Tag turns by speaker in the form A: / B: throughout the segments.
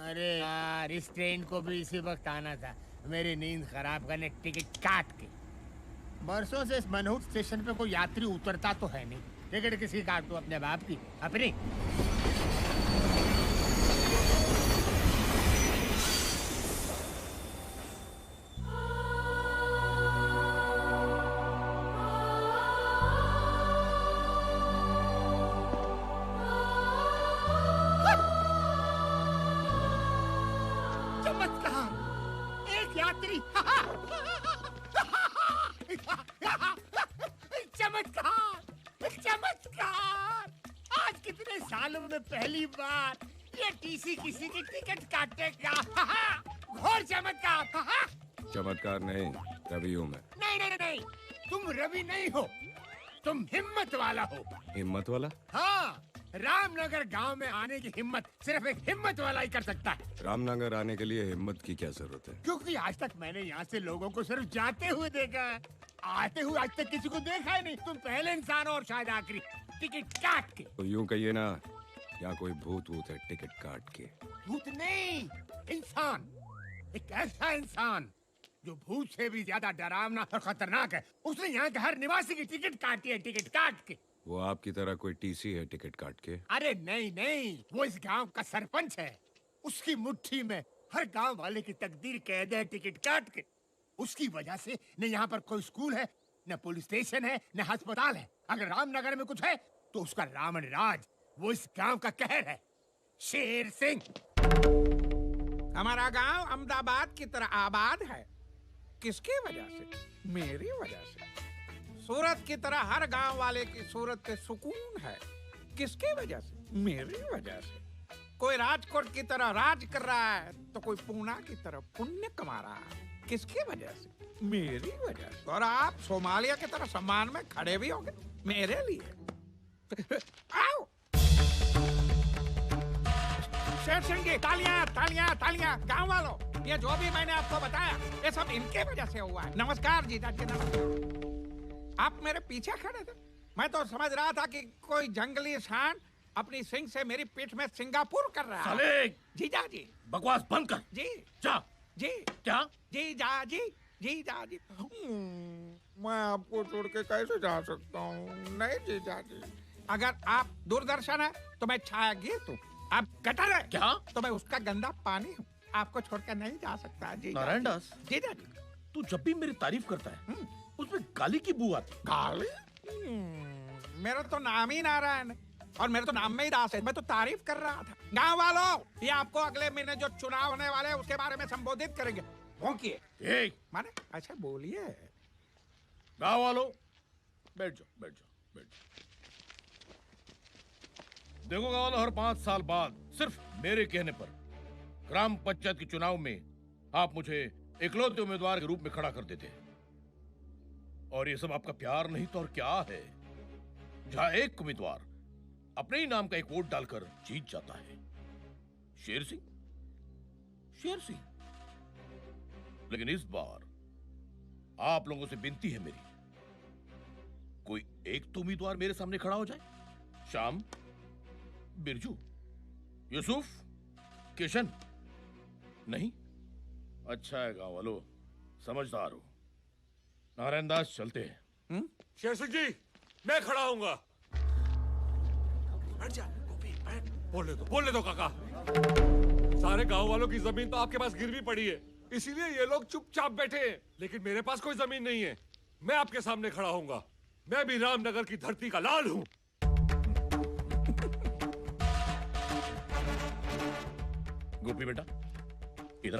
A: अरे यार, इस ट्रेन को भी इसी वक्त आना था। मेरी नींद खराब करने टिकट काट के। बरसों से इस मनहूस स्टेशन पे कोई यात्री उतरता तो है नहीं। टिकट किसी काट, तू अपने बाप की अपनी। यात्री चमत्कार चमत्कार। आज कितने सालों में पहली बार ये टीसी किसी की टिकट काटेगा। घोर चमत्कार।
B: चमत्कार नहीं, रवि हूँ मैं।
A: नहीं नहीं नहीं, तुम रवि नहीं हो, तुम हिम्मत वाला हो।
B: हिम्मत वाला?
A: हाँ, रामनगर गांव में आने की हिम्मत सिर्फ एक हिम्मत वाला ही कर सकता है।
B: रामनगर आने के लिए हिम्मत की क्या जरूरत है?
A: क्योंकि आज तक मैंने यहाँ से लोगों को सिर्फ जाते हुए देखा है, आते हुए आज तक किसी को देखा ही नहीं। तुम पहले इंसान और शायद आखिरी टिकट काट के।
B: तो यूं कहिए ना, यहाँ कोई भूत वूत है टिकट काट के।
A: भूत नहीं, इंसान। एक ऐसा इंसान जो भूत से भी ज्यादा डरावना और खतरनाक है। उसने यहाँ के हर निवासी की टिकट काटी है, टिकट काट के।
B: वो आपकी तरह कोई टीसी है टिकट काट के?
A: अरे नहीं नहीं, वो इस गांव का सरपंच है। उसकी मुट्ठी में हर गांव वाले की तकदीर कैद है, टिकट काट के। उसकी वजह से न यहाँ पर कोई स्कूल है, न पुलिस स्टेशन है, न अस्पताल है। अगर रामनगर में कुछ है तो उसका रावण राज, वो इस गांव का कहर है। शेर सिंह।
C: हमारा गांव अहमदाबाद की तरह आबाद है। किसकी वजह से? मेरी वजह से। सूरत की तरह हर गांव वाले की सूरत पे सुकून है। किसकी वजह से? मेरी वजह से। कोई राजकोट की तरह राज कर रहा है तो कोई पूना की तरह पुण्य कमा रहा है। किसकी वजह से? मेरी वजह से। और आप सोमालिया की तरह सम्मान में खड़े भी होंगे मेरे लिए। आओ शेर सिंह जी, तालियां तालियां तालियां। गांव वालों, ये जो भी मैंने आपको बताया ये सब इनके वजह से हुआ है। नमस्कार जीजा जी, नमस्कार। आप मेरे पीछे खड़े थे, मैं तो समझ रहा था कि कोई जंगली सांड अपनी सिंग से मेरी पीठ में सिंगापुर कर रहा है।
D: साले,
C: जीजा जी
D: बकवास बंद कर।
C: जी
D: जा।
C: जी
D: क्या?
C: जीजा जी, जीजा जी। मैं आपको छोड़ के कैसे जा सकता हूँ? नहीं जीजा जी, अगर आप दूरदर्शन है तो मैं छाया गीत हूँ। आप गटर है
D: क्या?
C: तो मैं उसका गंदा पानी हूँ। आपको छोड़कर नहीं जा सकता जी।
D: नारायण दास,
C: जीजा जी,
D: तू जब भी मेरी तारीफ करता है उसमें गाली की बू आती।
C: गाली? मेरा तो नाम ही नारायण है और मेरे तो नाम में ही दास है। मैं तो तारीफ कर रहा था। गांव वालों, ये आपको अगले महीने जो चुनाव होने वाले हैं उसके बारे में संबोधित करेंगे। भौंकिए। माने अच्छा बोलिए।
D: गाँव वालों, बैठ जाओ बैठ जाओ बैठ जाओ। देखो गाँव वालों, हर 5 साल बाद सिर्फ मेरे कहने पर ग्राम पंचायत के चुनाव में आप मुझे इकलौते उम्मीदवार के रूप में खड़ा कर देते। और ये सब आपका प्यार नहीं तो और क्या है? जहां एक उम्मीदवार अपने ही नाम का एक वोट डालकर जीत जाता है, शेर सिंह, शेर सिंह। लेकिन इस बार आप लोगों से विनती है मेरी, कोई एक तो उम्मीदवार मेरे सामने खड़ा हो जाए। श्याम, बिरजू, यूसुफ, किशन। नहीं? अच्छा है गांव वालों, समझदार हो। नारायण दास, चलते हैं।
E: शेर सिंह जी, मैं खड़ा हूंगा। बैठ जा गोपी, बैठ। बोलने दो काका। सारे गांव वालों की जमीन तो आपके पास गिरवी पड़ी है, इसीलिए ये लोग चुपचाप बैठे हैं। लेकिन मेरे पास कोई जमीन नहीं है, मैं आपके सामने खड़ा हूंगा। मैं भी रामनगर की धरती का लाल हूं।
D: गोपी बेटा, इधर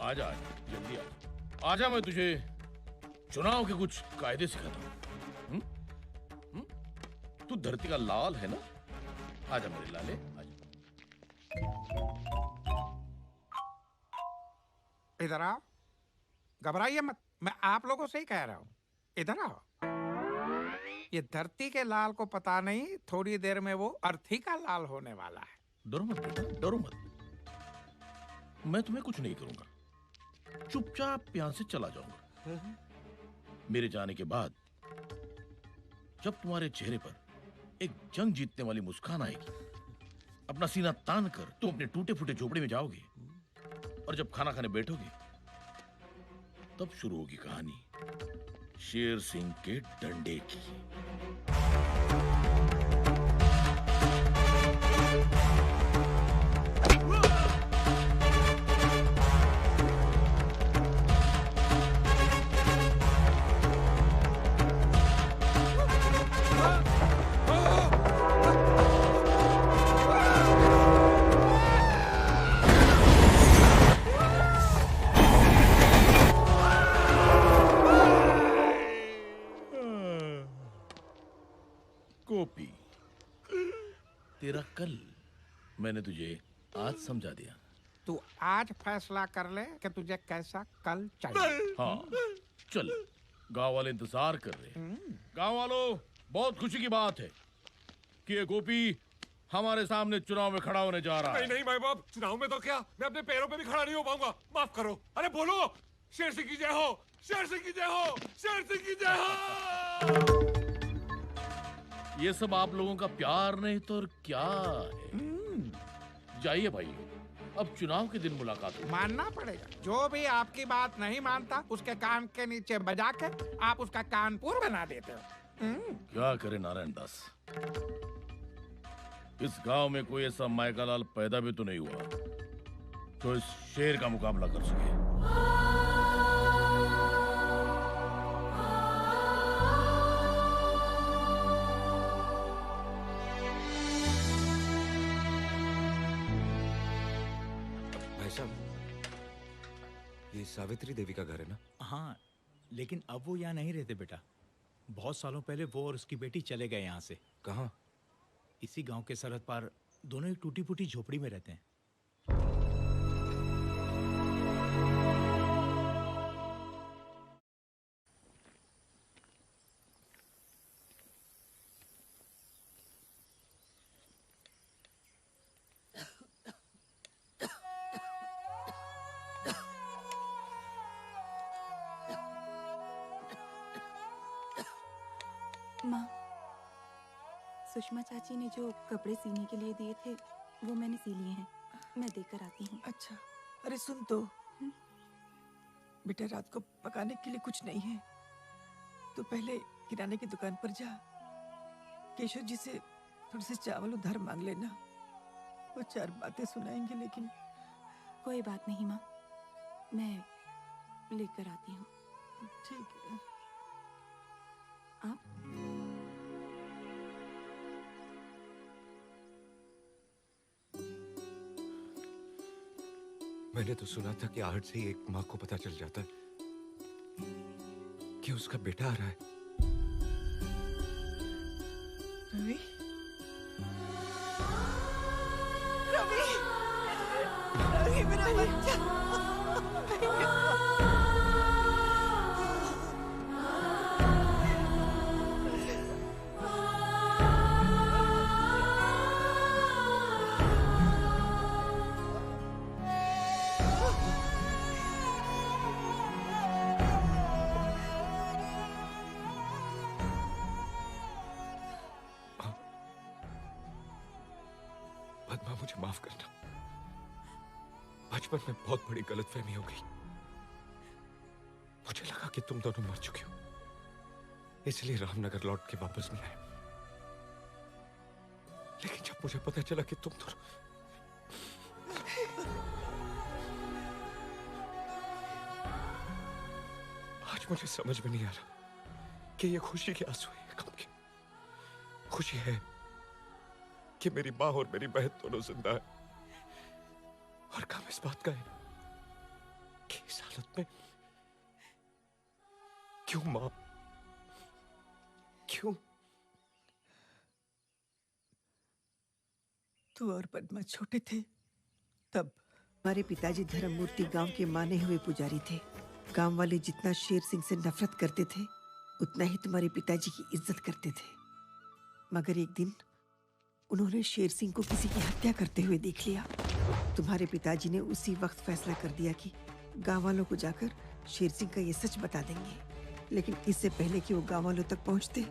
D: आजा, जल्दी आजा। मैं तुझे चुनाव के कुछ कायदे सिखाता हूं। तू धरती का लाल है ना? आजा मेरे लाले, आजा।
C: इधर आओ, घबराइए मत, मैं आप लोगों से ही कह रहा हूं। इधर आओ। ये धरती के लाल को पता नहीं, थोड़ी देर में वो अर्थी का लाल होने वाला है।
D: डरो मत बेटा, डरो मत। मैं तुम्हें कुछ नहीं करूंगा, चुपचाप यहां से चला जाऊंगा। मेरे जाने के बाद जब तुम्हारे चेहरे पर एक जंग जीतने वाली मुस्कान आएगी, अपना सीना तान कर तुम अपने टूटे फूटे झोपड़े में जाओगे, और जब खाना खाने बैठोगे तब शुरू होगी कहानी शेर सिंह के डंडे की। गोपी, तेरा कल मैंने तुझे आज समझा दिया।
C: तू आज फैसला कर ले कि तुझे कैसा कल चाहिए।
D: हाँ, चल, गांव वाले इंतजार कर रहे हैं। गांव वालों, बहुत खुशी की बात है कि ये गोपी हमारे सामने चुनाव में खड़ा होने जा रहा है।
E: नहीं भाई बाप, चुनाव में तो क्या, मैं अपने पैरों पे भी खड़ा नहीं हो पाऊंगा। माफ करो। अरे बोलो, शेर सिंह की जय हो, शेर सिंह की जय हो, शेर सिंह की जय हो।
D: ये सब आप लोगों का प्यार नहीं तो और क्या है? जाइए भाई, अब चुनाव के दिन मुलाकात होगी।
C: मानना पड़ेगा, जो भी आपकी बात नहीं मानता उसके कान के नीचे बजा के आप उसका कानपुर बना देते हो।
D: क्या करे नारायण दास, इस गांव में कोई ऐसा मायकालाल पैदा भी तो नहीं हुआ जो इस शेर का मुकाबला कर सके।
B: ये सावित्री देवी का घर है ना?
F: हाँ, लेकिन अब वो यहाँ नहीं रहते बेटा। बहुत सालों पहले वो और उसकी बेटी चले गए यहाँ से।
B: कहाँ?
F: इसी गांव के सरहद पार दोनों एक टूटी फूटी झोपड़ी में रहते हैं।
G: माँ, सुषमा चाची ने जो कपड़े सीने के लिए दिए थे वो मैंने सी लिए हैं, मैं देकर आती हूँ।
H: अच्छा, अरे सुन तो, बेटा रात को पकाने के लिए कुछ नहीं है, तो पहले किराने की दुकान पर जा, केशव जी से थोड़े से चावल उधार मांग लेना। वो चार बातें सुनाएंगे। लेकिन
G: कोई बात नहीं माँ, मैं लेकर आती हूँ।
H: ठीक है।
G: आप
B: मैंने तो सुना था कि आहट से ही एक माँ को पता चल जाता है कि उसका बेटा आ रहा है।
H: रवि, रवि, रवि।
E: पद्मा, मुझे माफ करना। बचपन में बहुत बड़ी गलतफहमी हो गई। मुझे लगा कि तुम दोनों मर चुके हो, इसलिए रामनगर लौट के वापस नहीं आए। लेकिन जब मुझे पता चला कि तुम दोनों आज मुझे समझ में नहीं आ रहा कि ये खुशी के आंसू है, गम के। खुशी है कि मेरी माँ और मेरी बहन दोनों जिंदा है, और गम इस बात का है कि इस हालत में क्यों माँ, क्यों?
H: तू और पद्मा छोटे थे तब हमारे पिताजी धर्ममूर्ति गांव के माने हुए पुजारी थे। गांव वाले जितना शेर सिंह से नफरत करते थे, उतना ही तुम्हारे पिताजी की इज्जत करते थे। मगर एक दिन उन्होंने शेर सिंह को किसी की हत्या करते हुए देख लिया। तुम्हारे पिताजी ने उसी वक्त फैसला कर दिया कि गांव वालों को जाकर शेर सिंह का ये सच बता देंगे। लेकिन इससे पहले कि वो गांव वालों तक पहुंचते,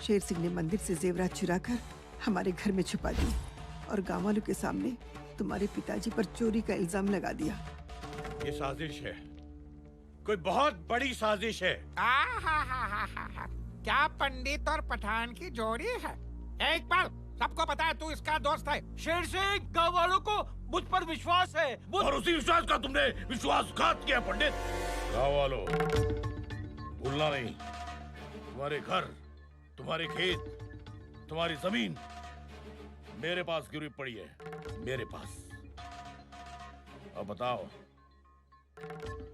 H: शेर सिंह ने मंदिर से जेवरात चुराकर हमारे घर में छुपा दिए और गांव वालों के सामने तुम्हारे पिताजी पर चोरी का इल्जाम लगा दिया।
D: ये साजिश है, कोई बहुत बड़ी साजिश है।
C: क्या पंडित और पठान की जोड़ी है। एक बार सबको पता है तू इसका दोस्त है।
I: शेर सिंह, गांव वालों को मुझ पर विश्वास है।
D: और उसी विश्वास का तुमने विश्वासघात किया पंडित। गाँव वालों, भूलना नहीं, तुम्हारे घर, तुम्हारे खेत, तुम्हारी जमीन मेरे पास गिरवी पड़ी है, मेरे पास। अब बताओ,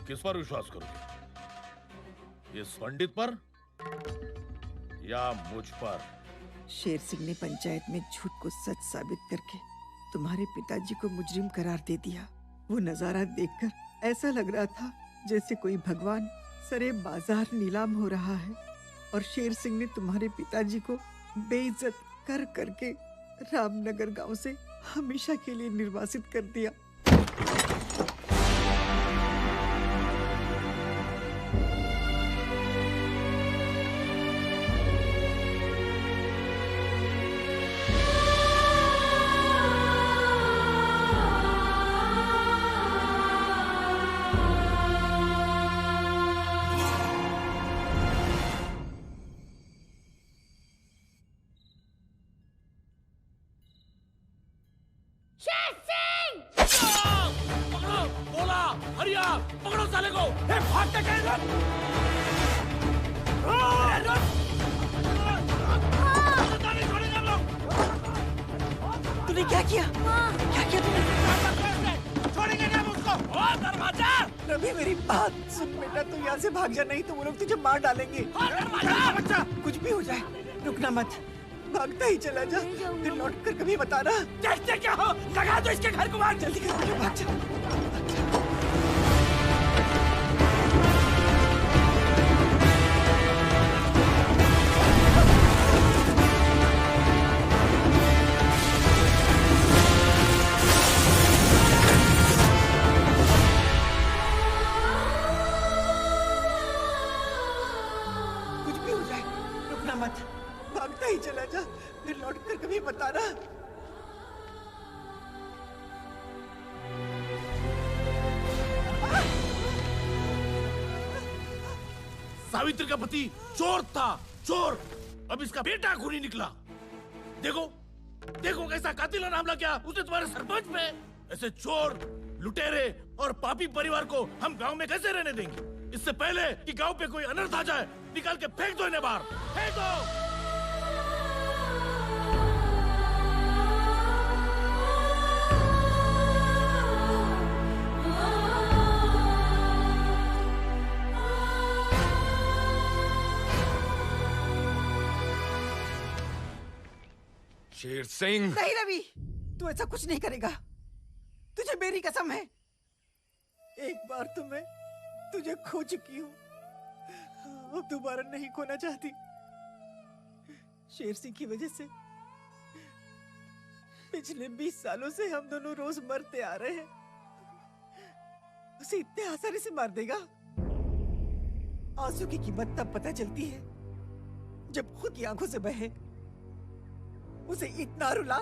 D: किस पर विश्वास करोगे? इस पंडित पर या मुझ पर?
H: शेर सिंह ने पंचायत में झूठ को सच साबित करके तुम्हारे पिताजी को मुजरिम करार दे दिया। वो नजारा देखकर ऐसा लग रहा था जैसे कोई भगवान सरे बाजार नीलाम हो रहा है, और शेर सिंह ने तुम्हारे पिताजी को बेइज्जत कर करके रामनगर गांव से हमेशा के लिए निर्वासित कर दिया।
I: पकड़ो साले को। भागते कहीं
H: तूने क्या किया? क्या किया तूने?
I: छोड़ेंगे नहीं हम उसको। दरवाजा
H: रवि, मेरी बात सुन बेटा, तू यहाँ से भाग जा, नहीं तो वो लोग तुझे मार डालेंगे।
I: दरवाजा
H: कुछ भी हो जाए रुकना मत, भागता ही चला जा, फिर लौट कर कभी बताना।
I: देखते क्या हो, लगा दो इसके घर को। भाग
H: जल्दी कर बेटा, भाग जा। भागता ही चला जा, फिर लौट कर कभी बताना।
D: सावित्री का पति चोर था, चोर। अब इसका बेटा खूनी निकला। देखो देखो कैसा कातिलाना हमला किया उसने तुम्हारे सरपंच पे। ऐसे चोर, लुटेरे और पापी परिवार को हम गांव में कैसे रहने देंगे? इससे पहले कि गांव पे कोई अनर्थ आ जाए, निकाल के फेंक दो इन्हें बाहर, फेंक दो।
E: शेर सिंह,
H: नहीं रवि, तू ऐसा कुछ नहीं करेगा, तुझे मेरी कसम है। एक बार तो मैं तुझे खो चुकी हूँ, अब दोबारा नहीं खोना चाहती। शेर सिंह की वजह से पिछले 20 सालों से हम दोनों रोज मरते आ रहे हैं। उसे इतने आसानी से मार देगा? आंसू की कीमत तब पता चलती है जब खुद की आंखों से बहे। उसे इतना रुला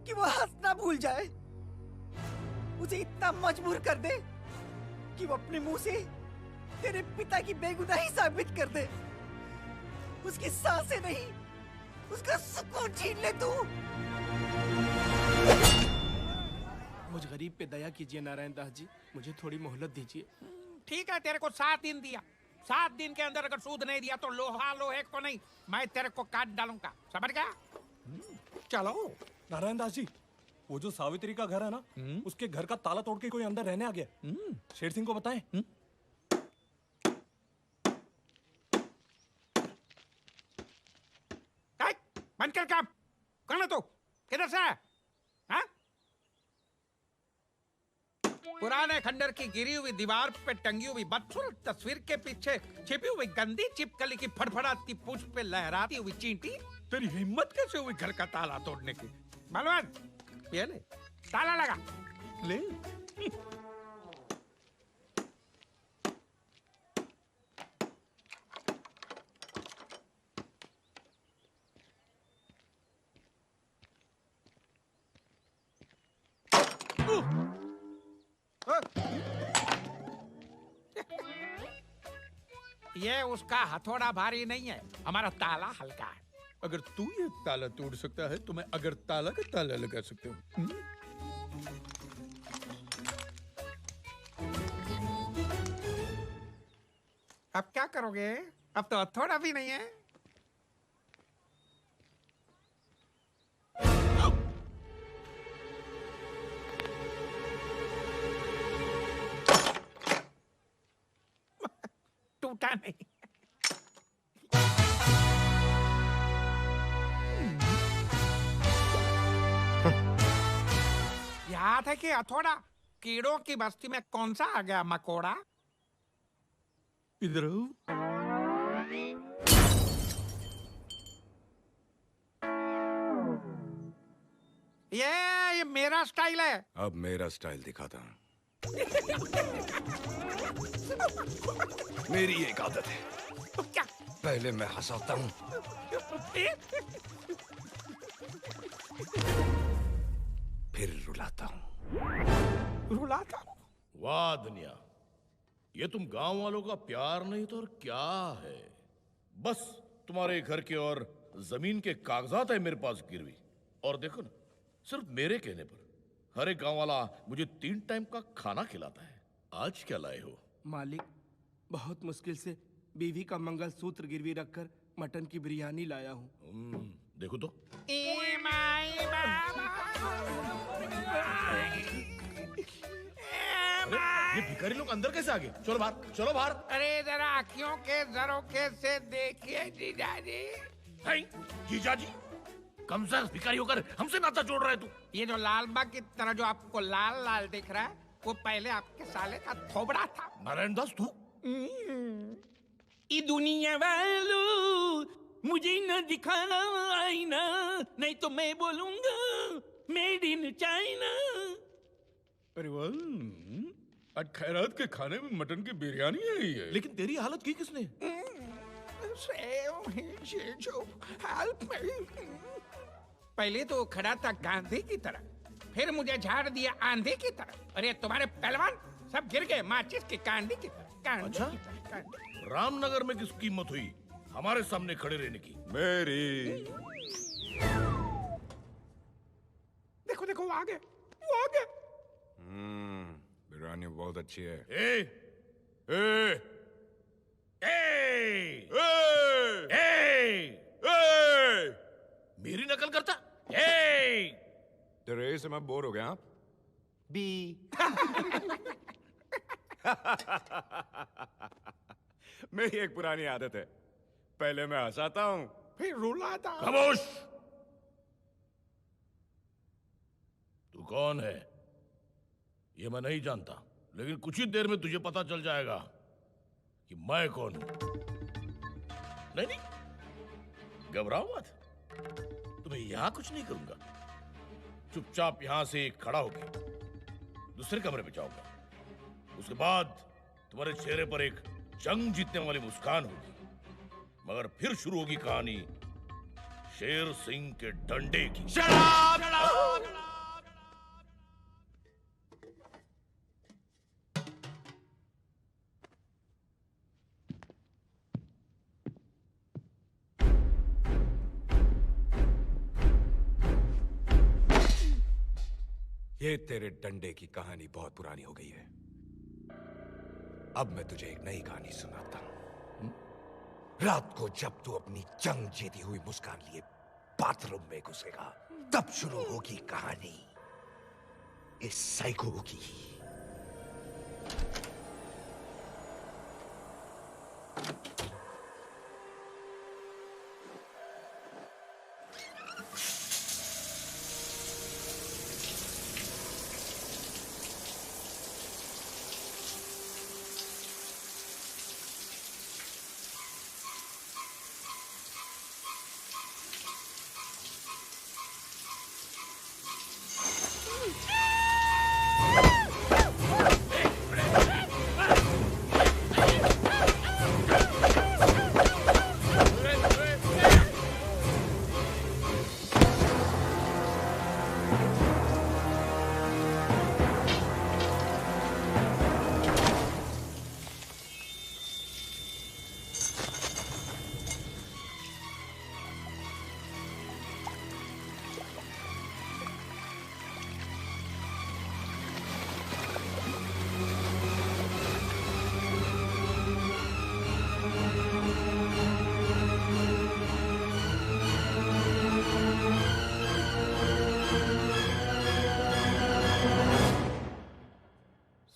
H: कि वो हंसना भूल जाए। उसे इतना मजबूर कर दे कि वो अपने मुंह से तेरे पिता की बेगुनाही साबित कर दे। उसकी सांसें नहीं, उसका सुकून छीन ले तू।
I: मुझ गरीब पे दया कीजिए नारायण दास जी, मुझे थोड़ी मोहलत दीजिए।
C: ठीक है, तेरे को 7 दिन दिया। 7 दिन के अंदर अगर सूद नहीं दिया तो लोहा लोहे को नहीं, मैं तेरे को काट डालूंगा, समझ गया? चलो।
E: नारायण दास जी, वो जो सावित्री का घर है ना, उसके घर का ताला तोड़ के कोई अंदर रहने आ गया। शेर सिंह को बताएं।
C: बंद कर काम। कौन है तू? किधर से है? हाँ? पुराने खंडर की गिरी हुई दीवार पे टंगी हुई बदसूरत तस्वीर के पीछे छिपी हुई गंदी छिपकली की फड़फड़ाती पूंछ पे लहराती हुई चींटी, तेरी हिम्मत कैसे हुई घर का ताला तोड़ने की? बलवान, ये ले, ताला लगा ले। ये उसका हथौड़ा भारी नहीं है, हमारा ताला हल्का है।
B: अगर तू ये ताला तोड़ सकता है तो मैं अगर ताला का ताला लगा सकता हूँ।
C: अब क्या करोगे? अब तो हथौड़ा भी नहीं है। टूटा नहीं। याद है कि हथौड़ा कीड़ों की बस्ती में कौन सा आ गया मकोड़ा?
B: इधर आओ।
C: ये मेरा स्टाइल है।
B: अब मेरा स्टाइल दिखाता हूँ। मेरी एक आदत है,
C: क्या?
B: पहले मैं हंसाता हूँ, फिर रुलाता हूँ।
C: रुलाता हूँ?
D: वाह दुनिया, ये तुम गांव वालों का प्यार नहीं तो और क्या है? बस तुम्हारे घर के और जमीन के कागजात है मेरे पास गिरवी। और देखो ना, सिर्फ मेरे कहने पर हर एक गांव वाला मुझे 3 टाइम का खाना खिलाता है। आज क्या लाए हो?
I: मालिक, बहुत मुश्किल से बीवी का मंगलसूत्र गिरवी रखकर मटन की बिरयानी लाया हूँ।
D: देखो तो। ये भिखारी लोग अंदर कैसे आ गए? चलो बाहर, चलो बाहर।
C: अरे जरा आँखियों के झरोखे से देखिए जीजाजी।
D: जीजाजी? कम से भिखारी होकर हमसे नाता जोड़ रहा है तू?
C: ये जो लाल बाग की तरह जो आपको लाल लाल दिख रहा है, वो पहले आपके साले का थोबड़ा था।
D: नारायण दास तू?
I: ये दुनिया वालों, मुझे न दिखाना आईना, नहीं तो मैं बोलूंगा मेड इन चाइना।
B: अरे वाह, आज खैरात के खाने में मटन की बिरयानी आई है।
D: लेकिन तेरी हालत की किसने?
C: पहले तो खड़ा था गांधी की तरह, फिर मुझे झाड़ दिया आंधी की तरह। अरे तुम्हारे पहलवान सब गिर गए माचिस की कांडी की तरह।
D: अच्छा? रामनगर में किस कीमत हुई हमारे सामने खड़े रहने की?
B: मेरी।
C: देखो देखो वो आ गए, वो आ गए।
B: बिरयानी बहुत अच्छी है।
D: ए!
B: ए!
D: ए!
B: ए!
D: ए! मेरी नकल करता? ए!
B: तेरे से मैं बोर हो गया।
I: बी।
B: मेरी एक पुरानी आदत है, पहले मैं हंसाता हूँ,
C: फिर रुलाता हूँ।
D: खामोश! तू कौन है? ये मैं नहीं जानता। लेकिन कुछ ही देर में तुझे पता चल जाएगा कि मैं कौन हूं। नहीं नहीं, घबराओ मत, तुम्हें यहां कुछ नहीं करूंगा। चुपचाप यहां से खड़ा होके दूसरे कमरे में जाऊंगा। उसके बाद तुम्हारे चेहरे पर एक जंग जीतने वाली मुस्कान होगी, मगर फिर शुरू होगी कहानी शेर सिंह के डंडे की।
E: ये तेरे डंडे की कहानी बहुत पुरानी हो गई है। अब मैं तुझे एक नई कहानी सुनाता हूं। रात को जब तू अपनी जंग जीती हुई मुस्कान लिए बाथरूम में घुसेगा, तब शुरू होगी कहानी इस साइको की।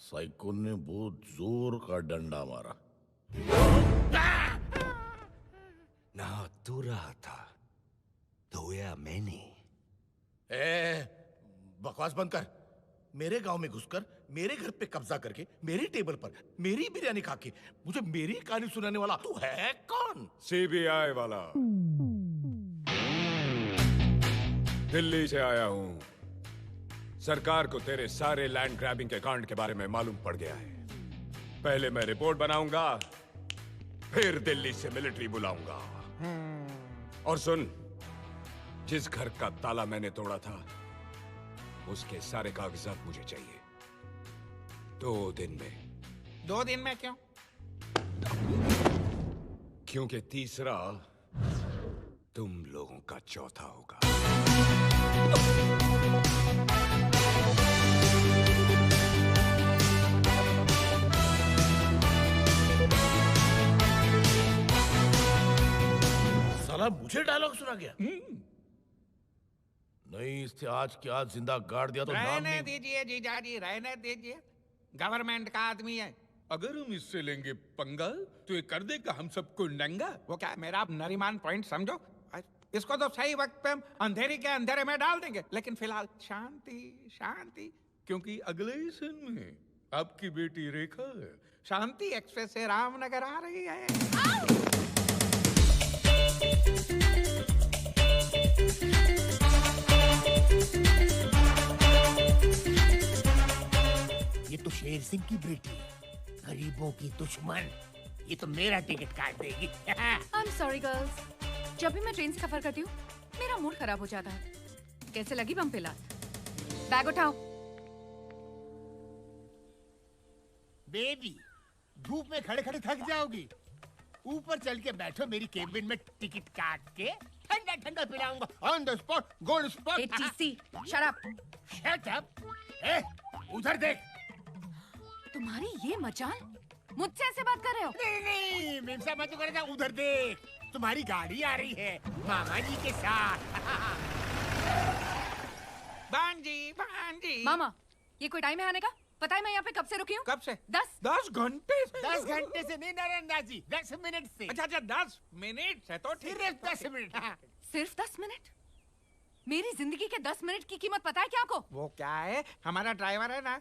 D: साइको ने बहुत जोर का डंडा मारा।
E: ना तू रहा था, धोया मैंने।
D: बकवास बंद कर। मेरे गांव में घुसकर मेरे घर पे कब्जा करके मेरी टेबल पर मेरी बिरयानी खा के मुझे मेरी कहानी सुनाने वाला तू है कौन?
E: सीबीआई वाला। दिल्ली से आया हूं। सरकार को तेरे सारे लैंड ग्रैबिंग के कांड के बारे में मालूम पड़ गया है। पहले मैं रिपोर्ट बनाऊंगा, फिर दिल्ली से मिलिट्री बुलाऊंगा। और सुन, जिस घर का ताला मैंने तोड़ा था उसके सारे कागजात मुझे चाहिए 2 दिन में।
C: 2 दिन में क्यों?
E: क्योंकि तीसरा तुम लोगों का चौथा होगा।
D: साला मुझे डायलॉग सुना गया। नहीं, इससे आज के आज जिंदा गाड़ दिया तो नाम
C: रहने
D: नहीं।
C: दीजिए जीजाजी, रहने दीजिए। गवर्नमेंट का आदमी है।
B: अगर हम इससे लेंगे पंगा तो ये कर देगा हम सबको नंगा।
C: वो क्या मेरा नरीमान पॉइंट समझो। इसको तो सही वक्त पे हम अंधेरी के अंधेरे में डाल देंगे, लेकिन फिलहाल शांति शांति।
B: क्योंकि अगले ही सीन में आपकी बेटी रेखा
C: शांति एक्सप्रेस से रामनगर आ रही है।
A: ये तो शेर सिंह की बेटी, गरीबों की दुश्मन। ये तो मेरा टिकट काट देगी।
J: I'm sorry girls, जब भी मैं ट्रेन से सफर करती हूँ मेरा मूड खराब हो जाता है। कैसे लगी बम पिलात? बैग उठाओ।
A: बेबी, धूप में खड़े खड़े थक जाओगी। ऊपर चल के बैठो मेरी केबिन में, टिकट काट के ठंडा ठंडा पिलाऊंगा on the spot, gold spot.
J: Hey, TC, shut up.
A: Shut up. ए, उधर देख।
J: तुम्हारी ये मजाल, मुझसे ऐसे बात कर रहे हो?
A: नहीं नहीं, मेमसा मत कर, उधर देख। तुम्हारी गाड़ी आ रही है मामा जी के साथ।
C: भांजी भांजी।
J: मामा, ये कोई टाइम है आने का? पता है मैं यहाँ पे कब से रुकी हूँ?
C: कब से?
J: 10
C: घंटे से।
A: 10 घंटे से नहीं नरेंद्र 10 मिनट से।
C: अच्छा 10 मिनट से तो ठीक।
A: सिर्फ 10 मिनट। हाँ।
J: सिर्फ 10 मिनट? मेरी जिंदगी के 10 मिनट की कीमत पता है क्या आपको?
C: वो क्या है, हमारा ड्राइवर है ना,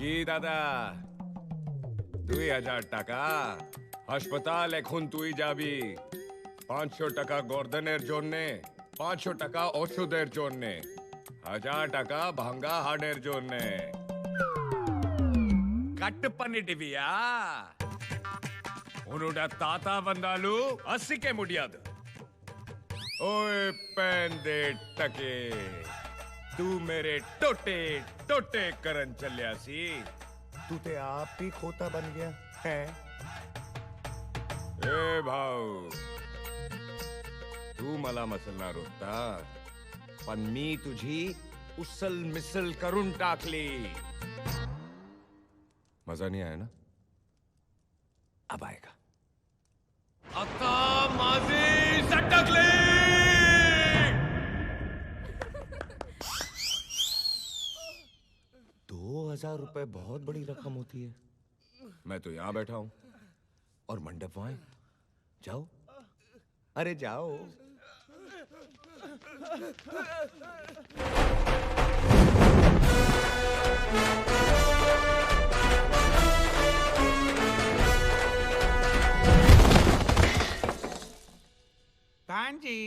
K: কি দাদা 2000 টাকা হাসপাতাল এখন তুই যাবি 500 টাকা গর্দনের জন্য 500 টাকা ওষুধের জন্য 1000 টাকা ভাঙ্গা হাড়ের জন্য కట్ పనిటివియా ఉనుడ తాత బందాలు అస్సికే ముడియాదు ఓయ్ పెందే టకే तू मेरे टोटे टोटे करन चलिया सी
A: तू ते आप ही खोता बन गया है
K: ए भाऊ तू मला मसलना रोखता पण मी तुझी उसल मिसल करून टाकली मजा नहीं आया ना अब आएगा आता माझी सटकली 2000 रुपए बहुत बड़ी रकम होती है मैं तो यहां बैठा हूं और मंडप वहां है जाओ अरे जाओ
C: जी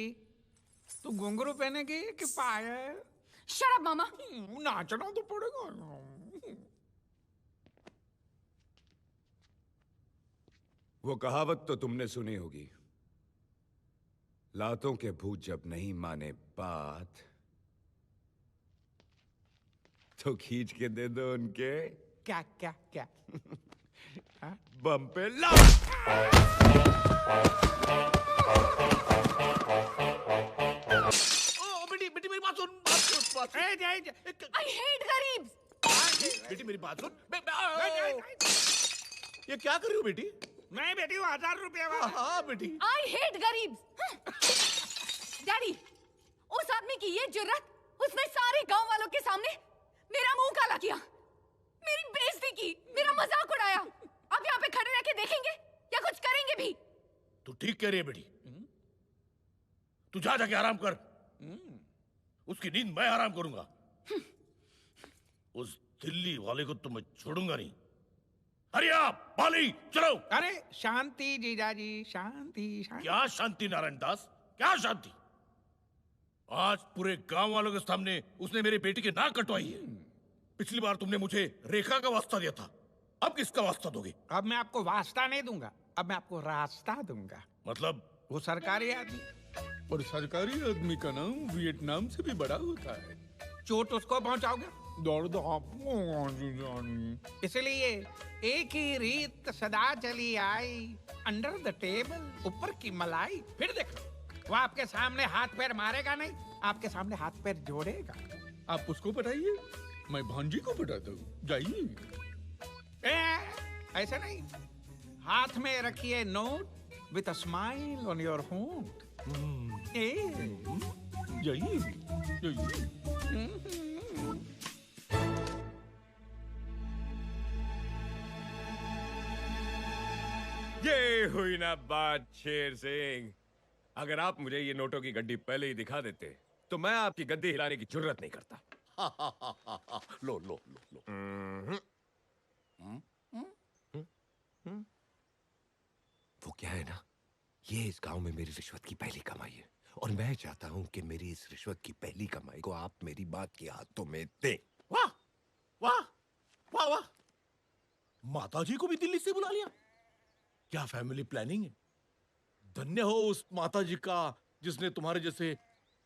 C: तू घुंघरू पहनेगी कि पायल?
J: शट अप मामा।
C: नाचना तो पड़ेगा।
K: वो कहावत तो तुमने सुनी होगी लातों के भूत जब नहीं माने बात तो खींच के दे दो उनके
C: क्या क्या क्या
K: बम पे ला
D: बेटी मेरी बात सुन
J: I hate गरीब।
D: बेटी मेरी बात सुन ये क्या कर रही हो बेटी?
C: मैं बेटी हूँ 1000 रुपया वाला।
D: हाँ बेटी।
J: I hate गरीब। डैडी उस आदमी की ये जुर्रत उसने सारे गांव वालों के सामने मेरा मुंह काला किया मेरी बेइज्जती की मेरा मजाक उड़ाया अब यहाँ पे खड़े रह के देखेंगे या कुछ करेंगे भी?
D: तू ठीक कह रही है बेटी तू जा जाके आराम कर उसकी नींद मैं आराम करूंगा उस दिल्ली वाले को तो मैं छोड़ूंगा नहीं अरे आप बाली चलो।
C: अरे शांति जीजाजी शांति शांति।
D: क्या शांति नारायण दास क्या शांति आज पूरे गांव वालों के सामने उसने मेरी बेटी की नाक कटवाई है पिछली बार तुमने मुझे रेखा का वास्ता दिया था अब किसका वास्ता दोगे?
C: अब मैं आपको वास्ता नहीं दूंगा अब मैं आपको रास्ता दूंगा।
D: मतलब
C: वो सरकारी आदमी
B: और सरकारी आदमी का नाम वियतनाम से भी बड़ा होता है।
C: चोट उसको पहुंचाओगे
B: दौड़ दो
C: इसलिए एक ही रीत सदा चली आई अंडर द टेबल ऊपर की मलाई। फिर देखो वो आपके सामने हाथ पैर मारेगा नहीं आपके सामने हाथ पैर जोड़ेगा।
B: आप उसको पटाइए मैं भांजी को पटाता हूँ जाइए।
C: ऐसा नहीं हाथ में रखिए note with a smile on your होंठ।
B: जाइए
K: ये हुई ना बात शेर सिंह अगर आप मुझे ये नोटों की गड्डी पहले ही दिखा देते तो मैं आपकी गद्दी हिलाने की जरूरत नहीं करता।
D: लो लो लो लो
K: वो क्या है ना ये इस गांव में मेरी रिश्वत की पहली कमाई है और मैं चाहता हूं कि मेरी इस रिश्वत की पहली कमाई को आप मेरी बात के हाथों में दें।
D: वाह वाह वाह वाह माताजी को भी दिल्ली से बुला लिया क्या फैमिली प्लानिंग है। धन्य हो उस माताजी का जिसने तुम्हारे जैसे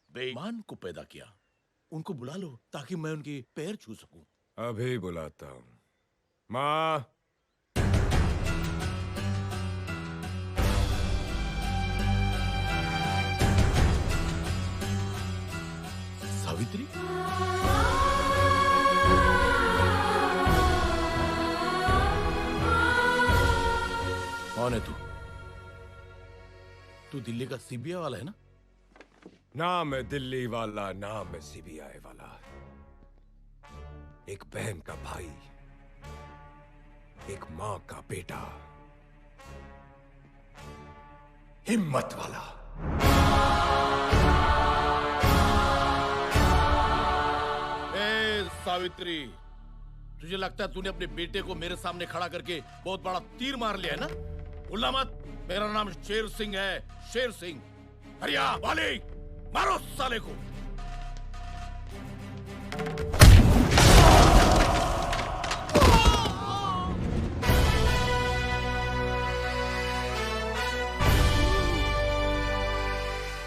D: बेईमान को पैदा किया। उनको बुला लो ताकि मैं उनके पैर छू सकूं।
K: अभी बुलाता हूं माँ।
D: सावित्री कौन है तू दिल्ली का सीबीआई वाला है ना?
K: ना मैं दिल्ली वाला ना मैं सीबीआई वाला एक बहन का भाई एक मां का बेटा हिम्मत वाला।
D: ए सावित्री तुझे लगता है तूने अपने बेटे को मेरे सामने खड़ा करके बहुत बड़ा तीर मार लिया है ना? भूलना मत, मेरा नाम शेर सिंह है, शेर सिंह। हरिया वाली, मारो साले को।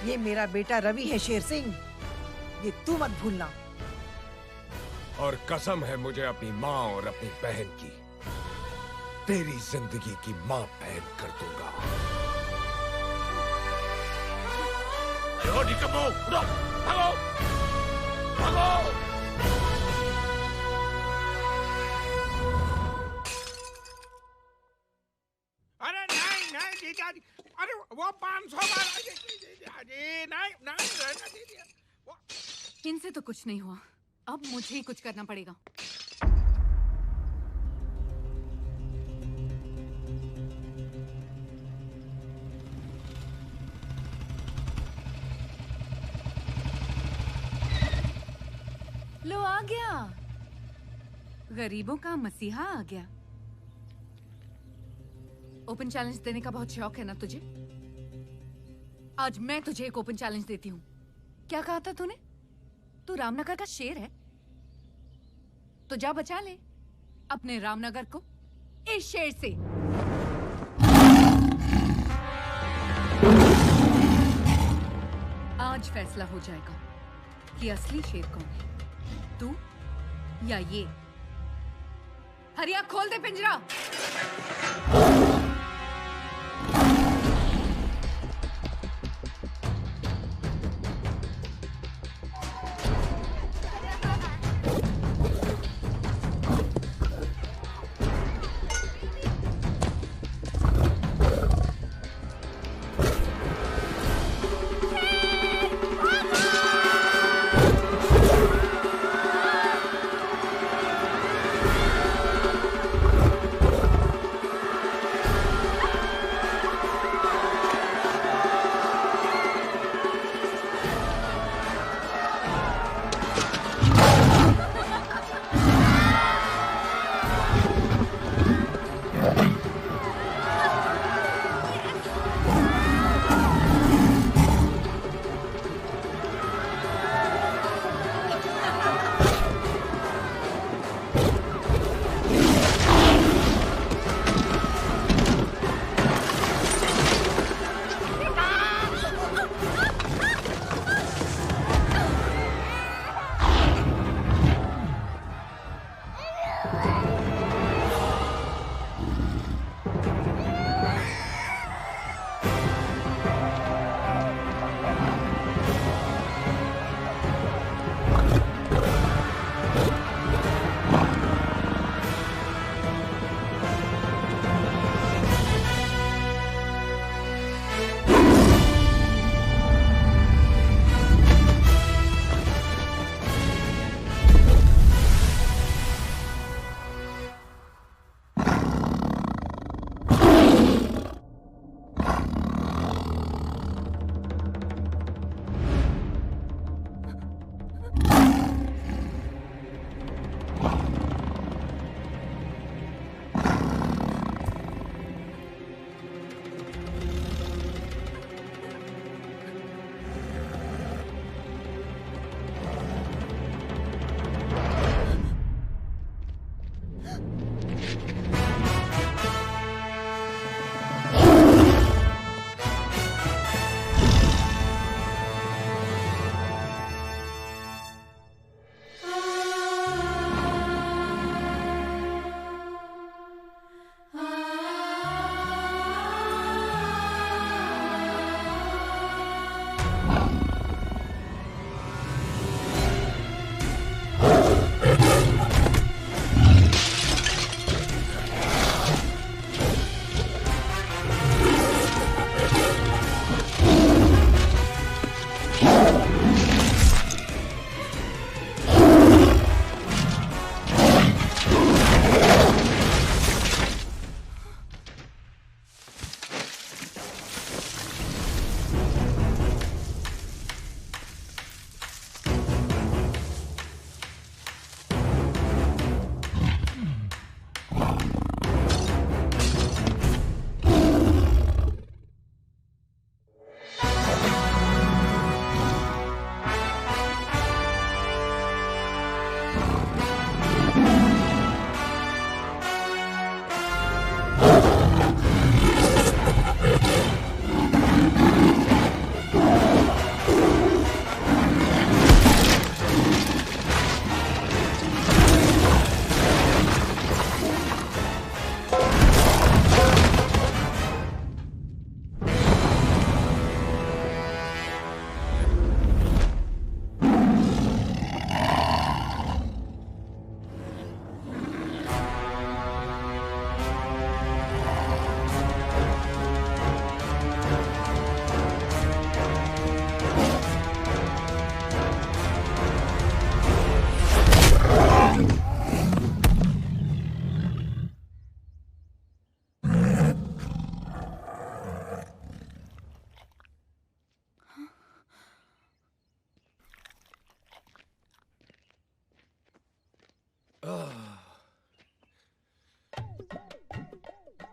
H: ये मेरा बेटा रवि है शेर सिंह, ये तू मत भूलना।
E: और कसम है मुझे अपनी माँ और अपनी बहन की, तेरी जिंदगी की माँ बहन कर दूंगा।
D: निकम्मो, उठो, भागो, भागो।
C: अरे नहीं जीजा जी, अरे वो 500 बार नहीं रहने दीजिए।
J: इनसे तो कुछ नहीं हुआ, अब मुझे ही कुछ करना पड़ेगा। लो आ गया, गरीबों का मसीहा आ गया। ओपन चैलेंज देने का बहुत शौक है ना तुझे? आज मैं तुझे एक ओपन चैलेंज देती हूँ। क्या कहा था तूने? तू रामनगर का शेर है, तो जा बचा ले अपने रामनगर को इस शेर से। आज फैसला हो जाएगा कि असली शेर कौन है, तू या ये। हरिया खोल दे पिंजरा।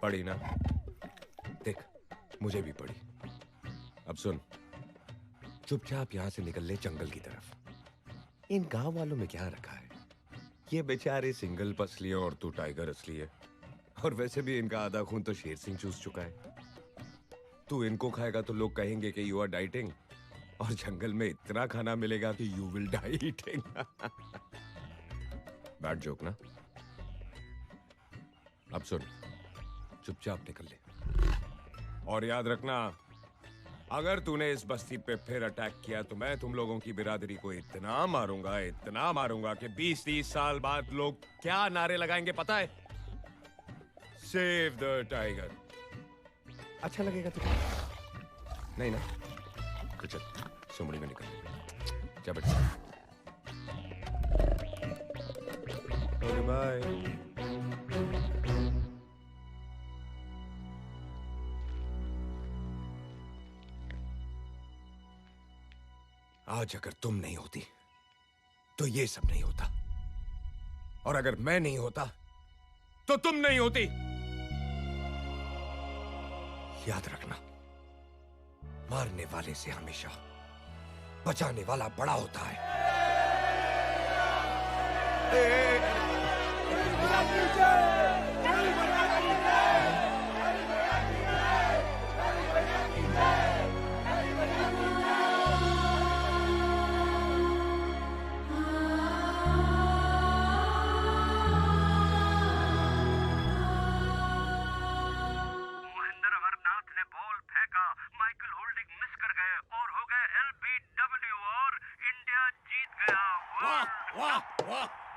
L: पड़ी ना? देख, मुझे भी पड़ी। अब सुन, चुपचाप यहाँ से निकल ले जंगल की तरफ। इन गांव वालों में क्या रखा है? ये बेचारे सिंगल पसली है और तू टाइगर असली है। और वैसे भी इनका आधा खून तो शेर सिंह चूस चुका है। तू इनको खाएगा तो लोग कहेंगे कि यू आर डाइटिंग, और जंगल में इतना खाना मिलेगा कि you will die eating. Bad joke ना? अब सुन, चुपचाप निकल ले। और याद रखना, अगर तूने इस बस्ती पे फिर अटैक किया तो मैं तुम लोगों की बिरादरी को इतना मारूंगा कि 20-30 साल बाद लोग क्या नारे लगाएंगे पता है? Save the tiger. अच्छा लगेगा तुझे? नहीं ना? तो चल, सुमड़ी में निकल। जा बेटा। Okay bye. आज अगर तुम नहीं होती तो ये सब नहीं होता, और अगर मैं नहीं होता तो तुम नहीं होती। याद रखना, मारने वाले से हमेशा बचाने वाला बड़ा होता है।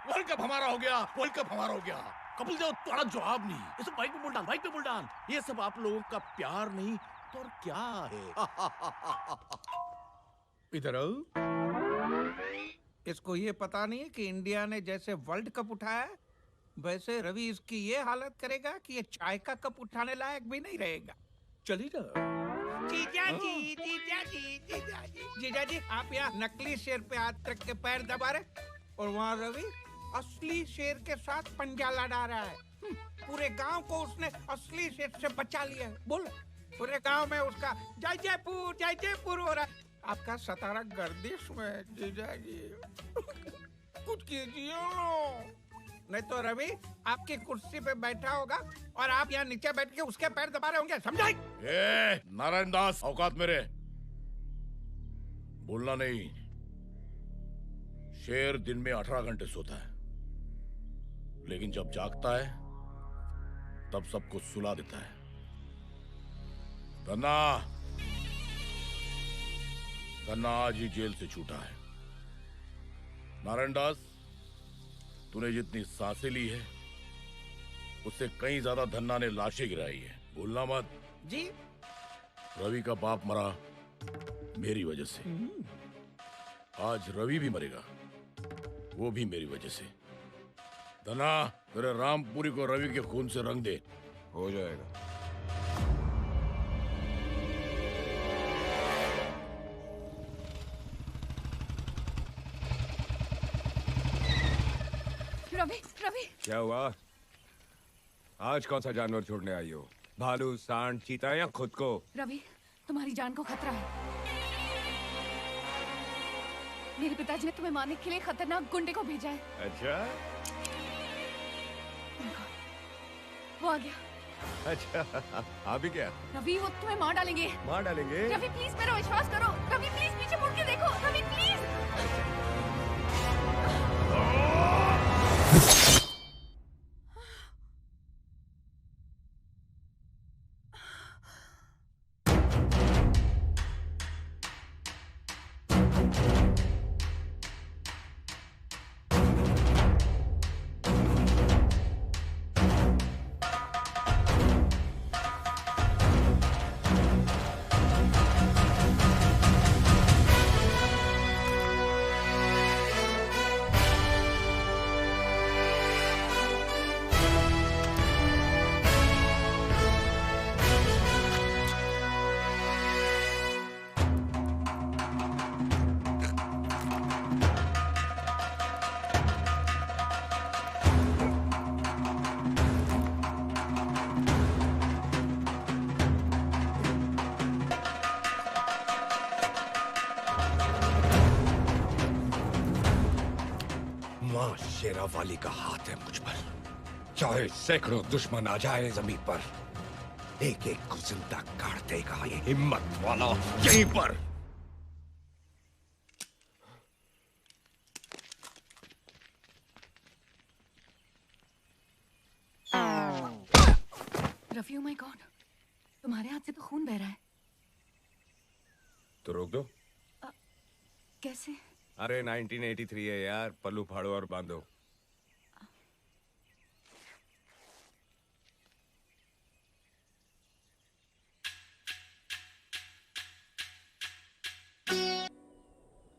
D: वर्ल्ड कप हमारा हो गया, वर्ल्ड कप हमारा हो गया। कपिल देव तुम्हारा जवाब नहीं। ये सब बाइक पे बोल डाल, बाइक पे बोल डाल। ये सब आप लोगों का प्यार नहीं तो और क्या है?
C: इधर आओ। इसको ये पता नहीं है कि इंडिया ने जैसे वर्ल्ड कप उठाया है, वैसे रवि इसकी ये हालत करेगा कि ये चाय का कप उठाने लायक भी नहीं रहेगा। चली ना। जीजाजी, जीजाजी, जीजाजी, जीजाजी, आप यहाँ नकली शेर पे हाथ रख के पैर दबा रहे, और वहाँ रवि असली शेर के साथ पंजा लड़ा रहा है। पूरे गांव को उसने असली शेर से बचा लिया है। बोलो, पूरे गांव में उसका जय जयपुर हो रहा है। आपका सतारा गर्दिश में जीजाजी। कुछ कीजिए, नहीं तो रवि आपकी कुर्सी पे बैठा होगा और आप यहाँ नीचे बैठ के उसके पैर दबा रहे होंगे। समझाई?
D: नारायण दास, औकात मेरे बोलना नहीं। शेर दिन में 18 घंटे सोता है, लेकिन जब जागता है तब सबको सुला देता है। धन्ना आज ही जेल से छूटा है। नारायण दास, तूने जितनी सांसें ली है उससे कहीं ज्यादा धन्ना ने लाशें गिराई है। भूलना मत।
C: जी।
D: रवि का बाप मरा मेरी वजह से, आज रवि भी मरेगा, वो भी मेरी वजह से। धना, तेरे रामपुरी को रवि के खून से रंग दे।
L: हो जाएगा।
J: रवि,
L: क्या हुआ? आज कौन सा जानवर छोड़ने आई हो? भालू, सांड, चीता या खुद को?
J: रवि, तुम्हारी जान को खतरा है। मेरे पिताजी ने तुम्हें मारने के लिए खतरनाक गुंडे को भेजा है।
L: अच्छा?
J: वो आ गया।
L: अच्छा, अभी क्या?
J: रवि, वो तुम्हें मार डालेंगे।
L: मार डालेंगे?
J: रवि प्लीज मेरा विश्वास करो। रवि प्लीज पीछे मुड़ के देखो। रवि प्लीज।
L: शेरावाली का हाथ है मुझ पर। चाहे सैकड़ों दुश्मन आ जाए जमीन पर, एक एक को जिंदा काट देगा ये हिम्मत वाला यहीं पर।
J: रफी, ओ माय गॉड, तुम्हारे हाथ से तो खून बह रहा है।
L: तो रोक दो।
J: कैसे?
L: अरे 1983 है यार, पल्लू फाड़ो और बांधो।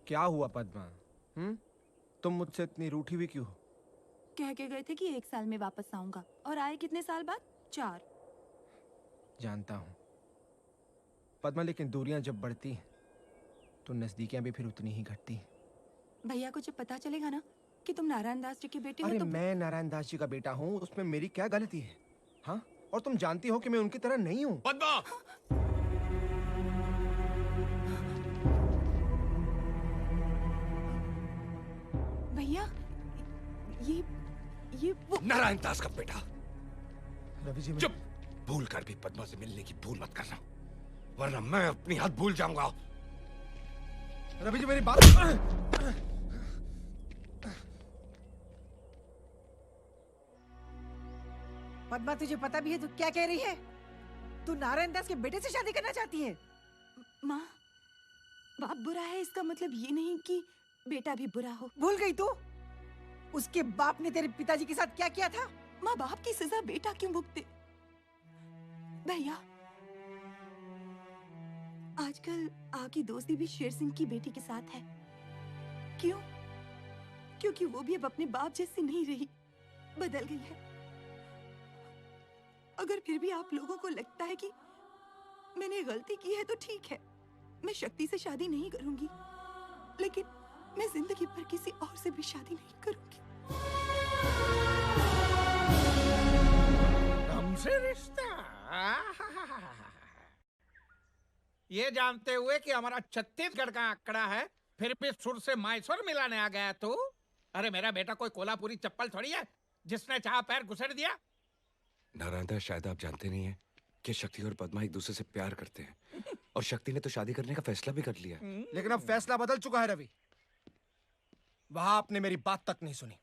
M: क्या हुआ पद्मा? तुम मुझसे इतनी रूठी हुई क्यों हो?
G: कह के गए थे कि 1 साल में वापस आऊंगा, और आए कितने साल बाद? 4।
M: जानता हूँ पद्मा, लेकिन दूरियां जब बढ़ती हैं तो नजदीकियां भी फिर उतनी ही घटती हैं।
G: भैया को जब पता चलेगा ना कि तुम नारायण दास जी के बेटे हो
M: अरे
G: तो
M: मैं नारायण दास जी का बेटा हूँ, उसमें मेरी क्या गलती है? हाँ, और तुम जानती हो कि मैं उनकी तरह नहीं हूँ।
D: पद्मा!
G: भैया, ये वो
L: नारायण दास का बेटा।
M: रवि जी,
L: चुप! भूल कर भी पद्मा से मिलने की भूल मत करना, वरना मैं अपनी हद भूल जाऊंगा।
M: रवि जी मेरी बात।
H: पद्मा, तुझे पता भी है तू क्या कह रही है? तू नारायण दास के बेटे से शादी करना चाहती है?
G: माँ, बाप बुरा है इसका मतलब ये नहीं कि बेटा भी बुरा हो।
H: भूल गई तू? उसके बाप ने तेरे पिताजी के साथ क्या किया था?
G: माँ बाप की सजा बेटा क्यों भुगते? भैया, आजकल आपकी दोस्ती भी शेर सिंह की बेटी के साथ है। क्यों? क्योंकि वो भी अब अपने बाप जैसी नहीं रही, बदल गई है। अगर फिर भी आप लोगों को लगता है कि मैंने गलती की है तो ठीक है, मैं शक्ति से शादी नहीं करूंगी, लेकिन मैं जिंदगी भर किसी और से भी शादी नहीं करूंगी।
C: हमसे रिश्ता? ये जानते हुए कि हमारा छत्तीसगढ़ का आंकड़ा है, फिर भी सुर से मायसोर मिलाने आ गया तू? अरे मेरा बेटा कोई कोल्हापुरी चप्पल थोड़ी है जिसने चाह पैर घुसेड़ दिया।
L: नारायण दास, शायद आप जानते नहीं हैं कि शक्ति और पद्मा एक दूसरे से प्यार करते हैं, और शक्ति ने तो शादी करने का फैसला भी कर लिया।
M: लेकिन अब फैसला बदल चुका है रवि। वहां आपने मेरी बात तक नहीं सुनी,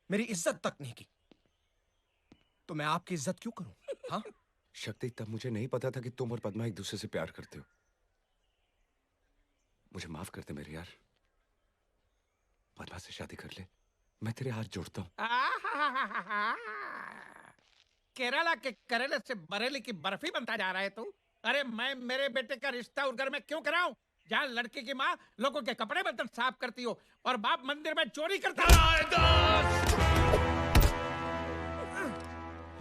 M: मेरी इज्जत तक नहीं की, तो मैं आपकी इज्जत क्यों करूं? हाँ?
L: शक्ति, तब मुझे नहीं पता था कि तुम और पद्मा एक दूसरे से प्यार करते हो। मुझे माफ कर दे मेरे यार, पद्मा से शादी कर ले, मैं तेरे हाथ जोड़ता हूँ।
C: केरला के करेले से बरेली की बर्फी बनता जा रहा है तू? अरे मैं मेरे बेटे का रिश्ता उस घर में क्यों कराऊं जहाँ लड़की की माँ लोगों के कपड़े बर्तन साफ करती हो और बाप मंदिर में चोरी करता है?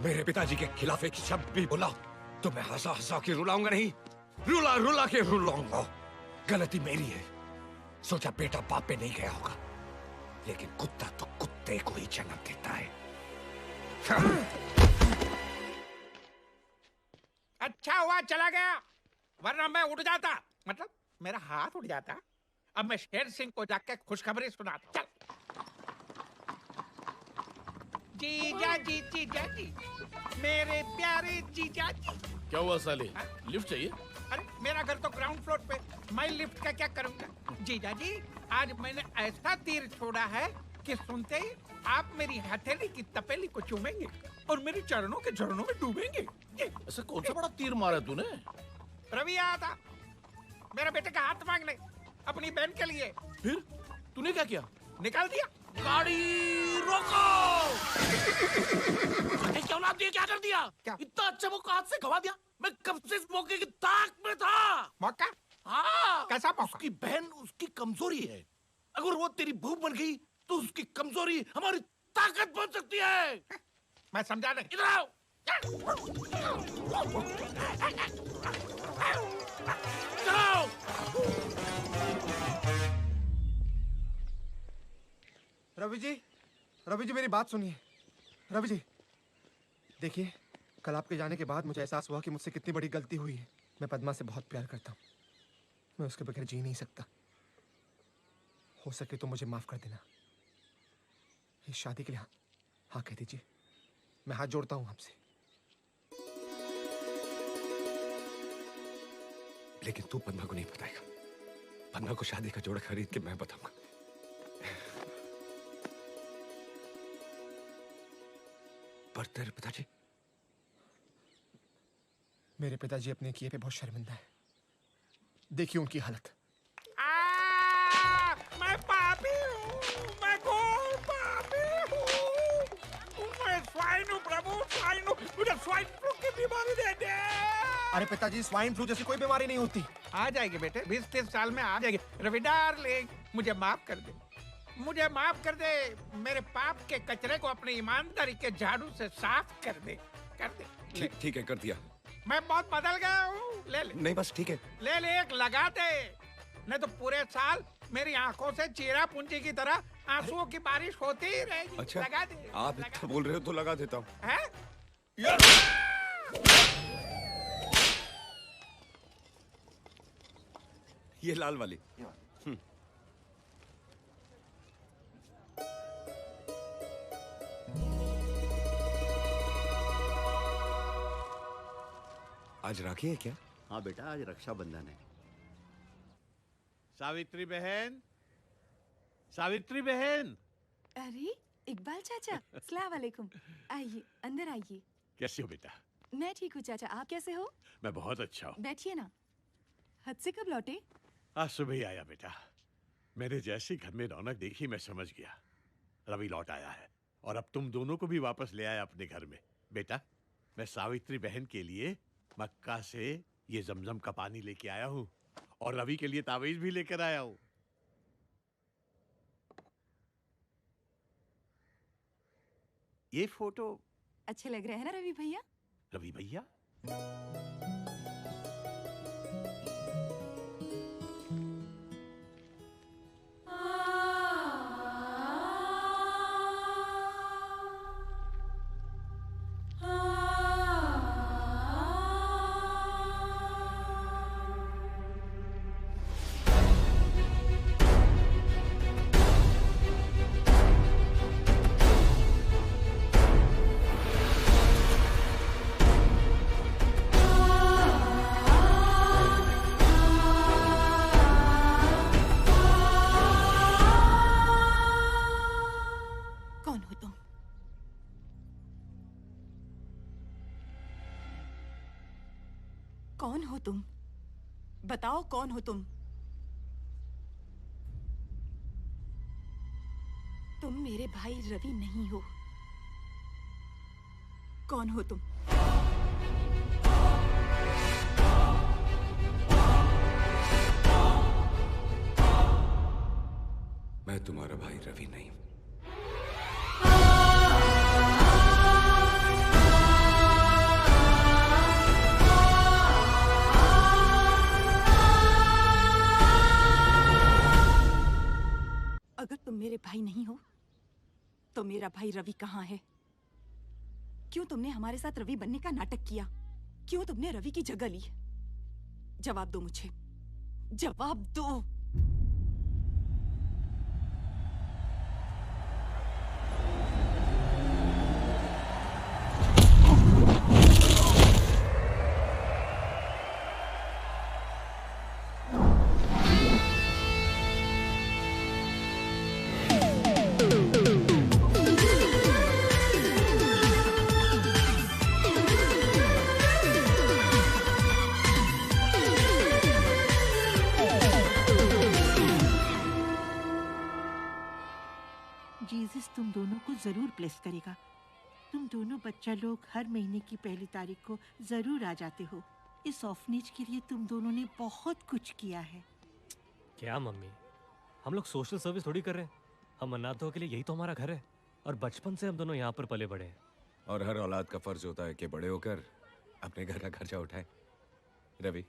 L: मेरे पिताजी के खिलाफ एक शब्द भी बोला तो मैं हंसा हंसा के रुलाऊंगा नहीं, रुला रुला के रुलाऊंगा। गलती मेरी है, सोचा बेटा बाप पे नहीं गया होगा, लेकिन कुत्ता तो कुत्ते को ही जन्म देता है।
C: अच्छा हुआ चला गया, वरना मैं उठ जाता, मतलब मेरा हाथ उठ जाता। अब मैं शेर सिंह को जाके खुशखबरी सुनाता। चल। जीजा जी, जीजा जी, मेरे प्यारे जीजा जी।
D: क्या हुआ साले? लिफ्ट चाहिए?
C: अरे मेरा घर तो ग्राउंड फ्लोर पे, मैं लिफ्ट का क्या करूंगा? जीजा जी, आज मैंने ऐसा तीर छोड़ा है कि सुनते ही आप मेरी हथेली की तपेली को चूमेंगे और मेरे चरणों के झरनों में डूबेंगे।
D: ऐसा कौन सा बड़ा तीर मारा तूने?
C: रवि आया था मेरे बेटे का हाथ मांगने अपनी बहन के लिए।
D: फिर तूने क्या किया?
C: निकाल दिया।
D: गाड़ी रोको! क्या औलाद दिया, क्या कर दिया? क्या? इतना अच्छा मौका हाथ से गवा दिया। मैं कब से इस मौके की ताक में था।
C: मौका?
D: हाँ।
C: कैसा मौका?
D: उसकी बहन उसकी कमजोरी है, अगर वो तेरी बहू बन गई तो उसकी कमजोरी हमारी ताकत बन सकती है।
C: मैं समझा नहीं।
D: इधर आओ। चलो।
M: रवि जी मेरी बात सुनिए। रवि जी, देखिए, कल आपके जाने के बाद मुझे एहसास हुआ कि मुझसे कितनी बड़ी गलती हुई है। मैं पद्मा से बहुत प्यार करता हूँ, मैं उसके बगैर जी नहीं सकता। हो सके तो मुझे माफ कर देना। इस शादी के लिए हाँ कह दीजिए। मैं हाथ जोड़ता हूँ आपसे।
L: लेकिन तू पद्मा को नहीं बताएगा। पद्मा को शादी का जोड़ा खरीद के मैं बताऊंगा। पर तेरे पिताजी?
M: मेरे पिताजी अपने किए पे बहुत शर्मिंदा है। देखिए उनकी हालत।
C: मैं पापी हूँ, मैं घोर पापी हूँ। मैं स्वाइन हूँ प्रभु, स्वाइन हूँ। मुझे स्वाइन फ्लू की बीमारी दे दे।
M: अरे पिताजी, स्वाइन फ्लू जैसी कोई बीमारी नहीं होती।
C: आ जाएगी बेटे, 20-30 साल में आ जाएगी। रवि डार्लिंग, मुझे माफ कर दे, मुझे माफ कर दे। मेरे पाप के कचरे को अपनी ईमानदारी के झाड़ू से साफ कर दे, कर दे।
L: ठीक है, कर दिया।
C: मैं बहुत बदल गया हूँ। ले ले।
L: नहीं बस ठीक है।
C: ले ले, एक लगा दे, नहीं तो पूरे साल मेरी आंखों से चीरा पूंजी की तरह आंसुओं की बारिश होती ही रहेगी।
L: अच्छा,
C: लगा दे।
L: आप इतना बोल रहे हो तो लगा देता हूँ।
C: हैं?
L: ये लाल वाली। आज राखी है क्या?
N: हाँ बेटा, आज रक्षाबंधन है।
O: सावित्री बहन, सावित्री बहन।
G: अरे इकबाल चाचा, अस्सलाम वालेकुम। आइए अंदर आइए।
O: कैसे हो बेटा?
G: मैं ठीक हूँ चाचा, आप कैसे हो?
O: मैं बहुत अच्छा हूँ।
G: बैठिए ना। हद से कब लौटे?
O: आज सुबह ही आया बेटा। मैंने जैसे घर में रौनक देखी मैं समझ गया रवि लौट आया है, और अब तुम दोनों को भी वापस ले आया अपने घर में। बेटा, मैं सावित्री बहन के लिए मक्का से ये जमजम का पानी लेके आया हूँ, और रवि के लिए तावीज भी लेकर आया हूँ। ये फोटो
G: अच्छे लग रहे हैं ना रवि भैया?
O: रवि भैया?
G: कौन हो तुम? बताओ कौन हो तुम? तुम मेरे भाई रवि नहीं हो। कौन हो तुम?
L: मैं तुम्हारा भाई रवि नहीं।
G: अगर तुम मेरे भाई नहीं हो तो मेरा भाई रवि कहाँ है? क्यों तुमने हमारे साथ रवि बनने का नाटक किया? क्यों तुमने रवि की जगह ली? जवाब दो मुझे, जवाब दो।
P: जीसस तुम दोनों को जरूर ब्लेस करेगा। तुम दोनों बच्चा लोग हर महीने की पहली तारीख को जरूर आ जाते हो। इस ऑर्फनेज के लिए तुम दोनों ने बहुत कुछ किया है।
Q: क्या मम्मी, हम लोग सोशल सर्विस थोड़ी कर रहे हैं। हम अनाथों के लिए यही तो हमारा घर है, और बचपन से हम दोनों यहाँ पर पले बड़े हैं।
L: और हर औलाद का फर्ज होता है कि बड़े होकर अपने घर का खर्चा उठाए। रवि,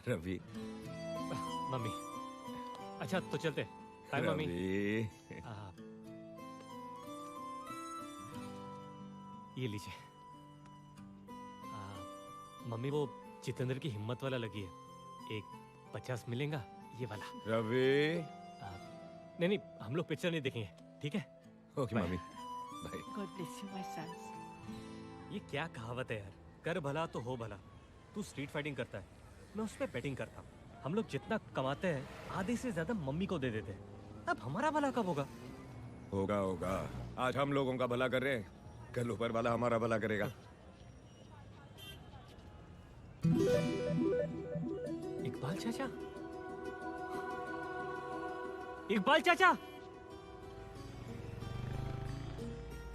L: रवि।
Q: मम्मी, अच्छा तो चलते। Bye mummy. ये लीजिए। मम्मी, वो जितेंद्र की हिम्मत वाला लगी है, एक 50 मिलेगा ये वाला।
L: रवि।
Q: नहीं नहीं, हम लोग पिक्चर नहीं देखेंगे, ठीक है?
L: Okay mummy, bye.
P: God bless you my son.
Q: ये क्या कहावत है यार, कर भला तो हो भला। तू स्ट्रीट फाइटिंग करता है, मैं उस पर बैटिंग करता हूँ। हम लोग जितना कमाते हैं आधे से ज्यादा मम्मी को दे देते हैं। अब हमारा भला कब होगा?
L: होगा होगा। आज हम लोगों का भला कर रहे हैं, कल ऊपर वाला हमारा भला करेगा।
Q: इकबाल चाचा, इकबाल चाचा,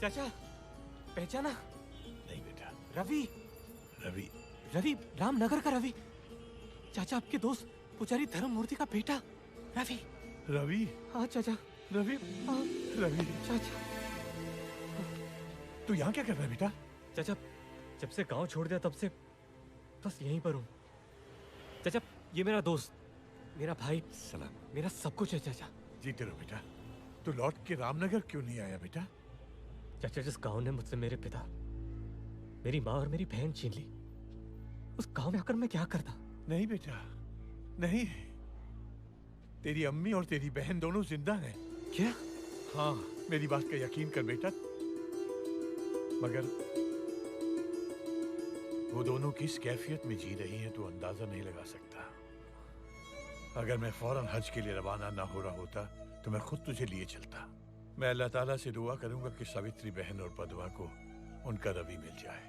Q: चाचा पहचाना?
O: नहीं बेटा।
Q: रवि,
O: रवि,
Q: रवि रामनगर का रवि। चाचा आपके दोस्त पुजारी धर्ममूर्ति का बेटा रवि।
O: रवि?
Q: हाँ चाचा।
O: रवि?
Q: हाँ
O: रवि
Q: चाचा।
O: तू यहाँ क्या कर रहा है बेटा?
Q: चाचा जब से गांव छोड़ दिया तब से बस यहीं पर हूँ। चाचा ये मेरा दोस्त, मेरा भाई,
O: सलाम,
Q: मेरा सब कुछ है चाचा।
O: जीते रहो बेटा। तू लौट के रामनगर क्यों नहीं आया बेटा?
Q: चाचा जिस गांव ने मुझसे मेरे पिता, मेरी माँ और मेरी बहन छीन ली, उस गांव में आकर मैं क्या करता?
O: नहीं बेटा, नहीं। तेरी अम्मी और तेरी बहन दोनों जिंदा हैं।
Q: क्या?
O: हाँ, मेरी बात का यकीन कर बेटा। मगर वो दोनों किस कैफियत में जी रही हैं तू अंदाजा नहीं लगा सकता। अगर मैं फौरन हज के लिए रवाना ना हो रहा होता तो मैं खुद तुझे लिए चलता। मैं अल्लाह ताला से दुआ करूंगा कि सावित्री बहन और पदवा को उनका रवि मिल जाए।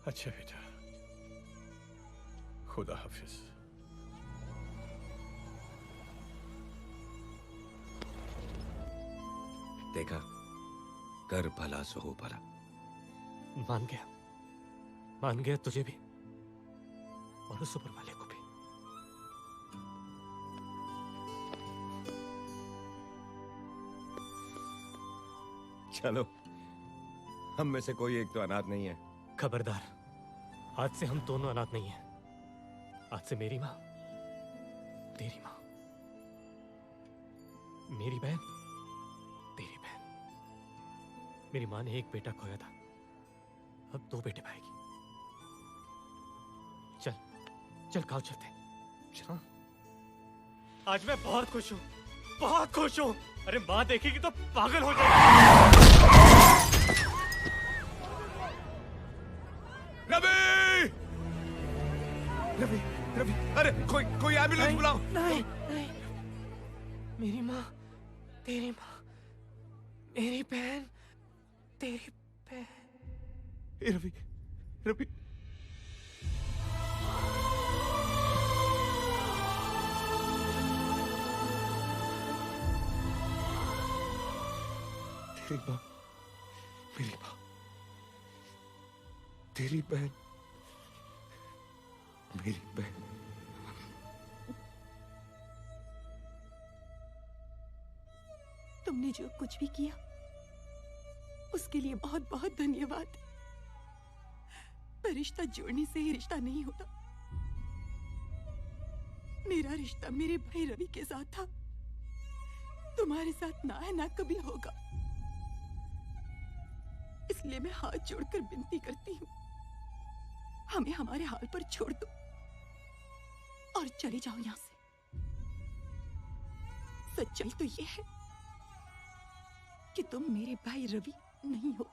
O: अच्छा बेटा, खुदा हाफिज।
L: देखा, कर भला सो हो भला।
Q: मान गया तुझे भी और उस ऊपर वाले को भी।
L: चलो, हम में से कोई एक तो अनाथ नहीं है।
Q: खबरदार, आज से हम दोनों अनाथ नहीं हैं। आज से मेरी माँ, तेरी माँ, मेरी बहन, तेरी बहन। मेरी माँ ने एक बेटा खोया था, अब 2 बेटे पाएगी। चल चल गाँव चलते हैं। हाँ? आज मैं बहुत खुश हूँ, बहुत खुश हूँ। अरे माँ देखेगी तो पागल हो जाएगी।
L: रवि! रवि, रवि, अरे कोई एम्बुलेंस बुलाओ।
Q: नहीं, नहीं, मेरी माँ, तेरी माँ, मेरी बहन, तेरी बहन।
O: रवि, रवि,
L: तेरी माँ, मेरी माँ, तेरी बहन, मेरी बहन।
G: तुमने जो कुछ भी किया उसके लिए बहुत बहुत धन्यवाद। पर रिश्ता जोड़ने से ही रिश्ता नहीं होता। मेरा रिश्ता मेरे भाई रवि के साथ था, तुम्हारे साथ ना है ना कभी होगा। इसलिए मैं हाथ जोड़कर विनती करती हूँ, हमें हमारे हाल पर छोड़ दो और चले जाओ यहाँ से। सच्चाई तो ये है कि तुम मेरे भाई रवि नहीं हो।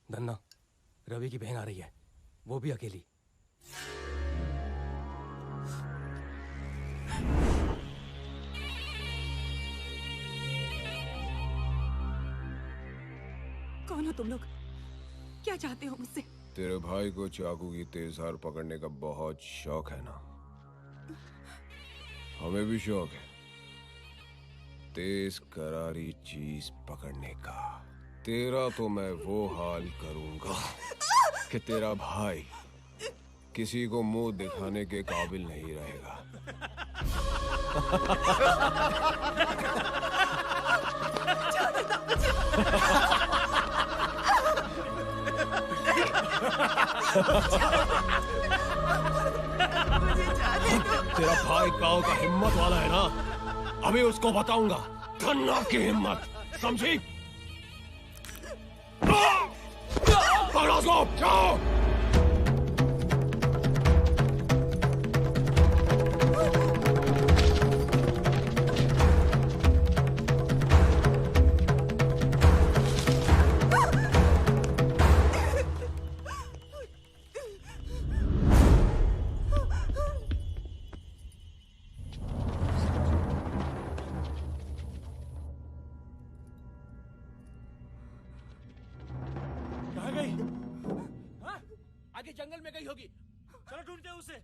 Q: धन्ना, रवि की बहन आ रही है, वो भी अकेली।
G: कौन हो तुम लोग? क्या चाहते हो मुझसे?
L: तेरे भाई को चाकू की तेज धार पकड़ने का बहुत शौक है ना? हमें भी शौक है तेज करारी चीज पकड़ने का। तेरा तो मैं वो हाल करूंगा कि तेरा भाई किसी को मुंह दिखाने के काबिल नहीं रहेगा। तेरा भाई गांव का हिम्मत वाला है ना, अभी उसको बताऊंगा धन्ना की हिम्मत, समझी? पकड़ो उसको, जाओ।
I: आगे जंगल में गई होगी, चलो ढूंढते हैं उसे।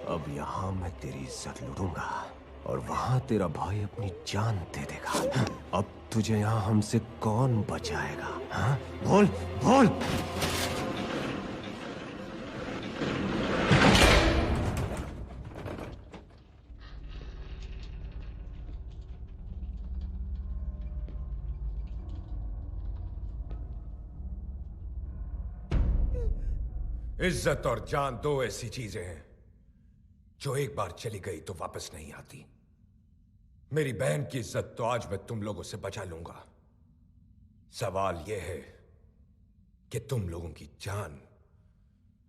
L: अब यहाँ मैं तेरी इज्जत लूटूंगा और वहां तेरा भाई अपनी जान दे देगा। अब तुझे यहाँ हमसे कौन बचाएगा? हाँ? बोल बोल।
K: इज्जत और जान दो ऐसी चीजें हैं जो एक बार चली गई तो वापस नहीं आती। मेरी बहन की इज्जत तो आज मैं तुम लोगों से बचा लूंगा। सवाल यह है कि तुम लोगों की जान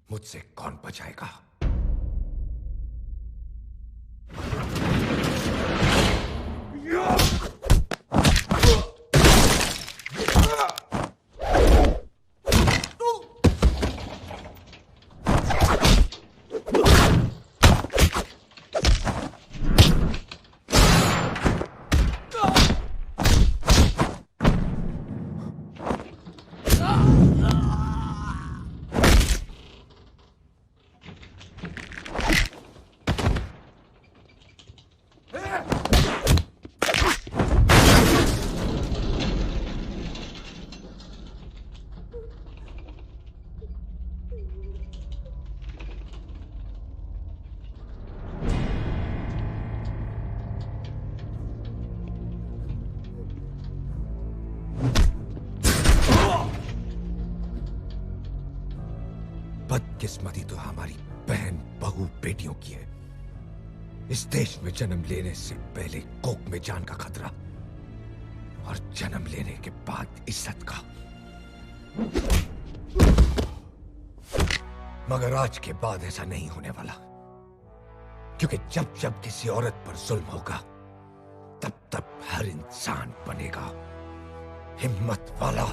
K: मुझसे कौन बचाएगा? बदकिस्मती तो हमारी बहन, बहू, बेटियों की है। इस देश में जन्म लेने से पहले कोख में जान का खतरा और जन्म लेने के बाद इज्जत का। मगर आज के बाद ऐसा नहीं होने वाला, क्योंकि जब जब किसी औरत पर जुल्म होगा तब तब हर इंसान बनेगा हिम्मत वाला।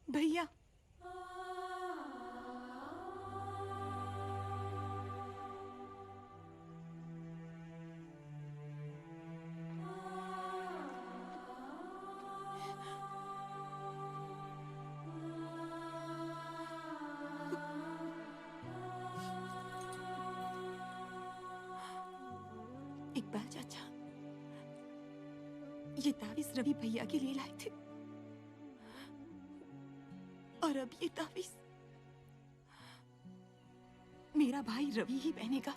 G: भैया, इकबाल चाचा, ये तावीज रवि भैया के लिए लाए थे और अब ये तावीज मेरा भाई रवि ही पहनेगा।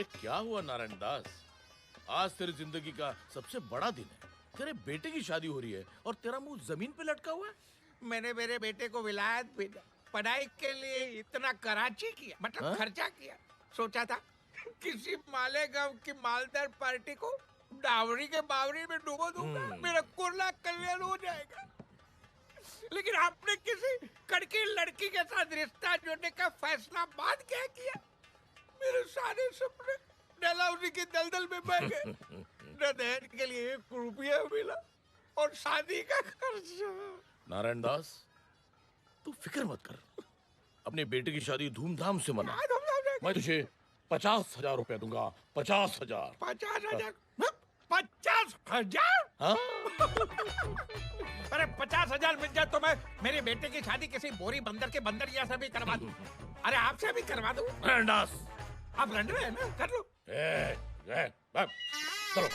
D: अरे क्या हुआ नारायण दास? आज तेरी जिंदगी का सबसे बड़ा दिन है। तेरे बेटे की शादी हो रही है और तेरा मुंह जमीन पे लटका हुआ है।
C: मैंने मेरे बेटे को विलायत भेजा, पढ़ाई के लिए इतना कराची किया, मतलब
D: हाँ?
C: खर्चा किया। सोचा था किसी मालेगांव की मालदार पार्टी को डावरी के बावरी में डुबो दूंगा, मेरा कुर्ला कल्याण हो जाएगा। लेकिन आपने किसी कड़की लड़की के साथ रिश्ता जोड़ने का फैसला बाद क्या किया? मेरे सारे सपने डलहौजी की दलदल में बह गए। न दहेज के लिए 1 रुपया मिला और शादी का खर्चा।
D: नारायण दास, तू फिक्र मत कर, अपने बेटे की शादी धूमधाम से मना। मैं तुझे 50,000 रुपया दूंगा। 50,000।
C: 50,000? 50,000?
D: हाँ?
C: अरे 50,000 मिल जाए तो मैं मेरे बेटे की शादी किसी बोरी बंदर के बंदरिया से भी करवा दूं। अरे आपसे भी करवा दूं।
D: नारायण दास,
C: आप लड़ रहे हैं ना, कर लो।
D: चलो।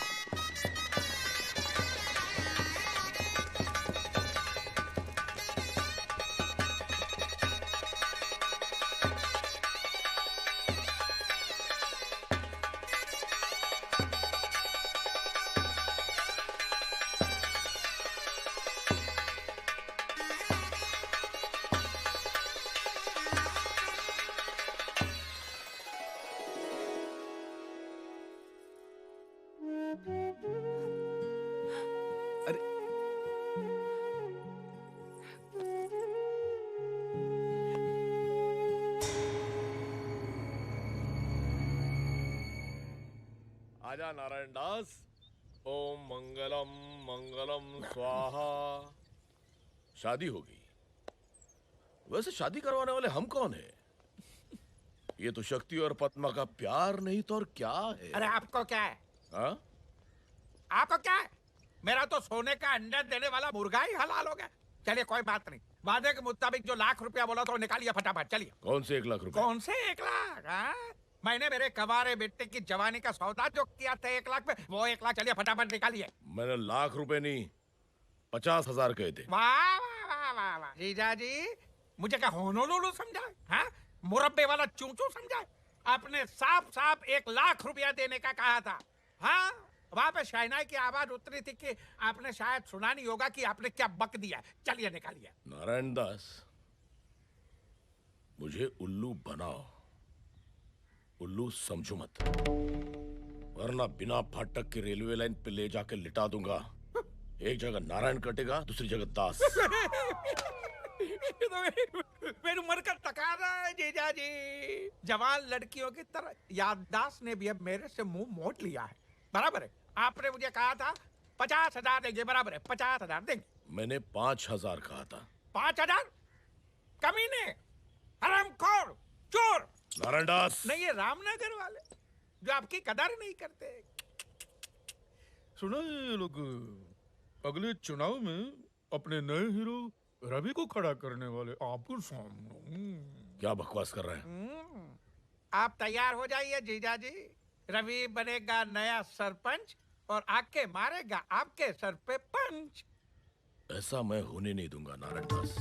D: आजा नारायण दास। ओम मंगलम मंगलम स्वाहा। शादी होगी। वैसे शादी करवाने वाले हम कौन है? ये तो शक्ति और पद्मा का प्यार नहीं तो और क्या है?
C: अरे आपको क्या है?
D: हाँ?
C: आपको क्या है? मेरा तो सोने का अंडा देने वाला मुर्गा ही हलाल हो गया। चलिए कोई बात नहीं, वादे के मुताबिक जो 1,00,000 रुपया बोला तो निकालिए फटाफट। चलिए।
D: कौन से 1,00,000 रुपए?
C: कौन से 1,00,000? हाँ? मैंने मेरे कवारे बेटे की जवानी का सौदा जो किया था 1,00,000 पे, वो 1,00,000 चलिए फटाफट निकालिए।
D: मैंने 1,00,000 रुपए नहीं 50,000 कहे थे।
C: वाह वाह वाह वाह वाह जीजा जी, मुझे क्या होनोलुलु समझा? हाँ? मुरब्बे वाला चूचू समझा? आपने साफ साफ 1,00,000 रुपया देने का कहा था। हाँ? वहां पे शहनाई की आवाज उतरी थी कि आपने शायद सुना नहीं होगा कि आपने क्या बक दिया। चलिए निकालिए।
D: नारायण दास, मुझे उल्लू बनाओ, उल्लू समझो मत, वरना बिना फाटक के रेलवे लाइन पे ले जाके लिटा दूंगा। एक जगह नारायण कटेगा, दूसरी जगह दास।
C: मेरी उम्र का तकाजा है जीजा जी। जवान लड़कियों की तरह याददाश्त ने भी अब मेरे से मुंह मोड़ लिया है। बराबर है, आपने मुझे कहा था 50,000 देंगे, बराबर है 50,000 देंगे।
D: मैंने 5,000 कहा था।
C: 5,000? कमीने, हरामखोर, चोर।
D: नारायण दास।
C: नहीं, ये रामनगर वाले जो आपकी कदर नहीं करते।
B: सुना ये लोग अगले चुनाव में अपने नए हीरो रवि को खड़ा करने वाले आपके सामने।
D: क्या बकवास कर रहे हैं?
C: आप तैयार हो जाइए जीजा जी। रवि बनेगा नया सरपंच और आके मारेगा आपके सर पे पंच।
D: ऐसा मैं होने नहीं दूंगा नारायण दास।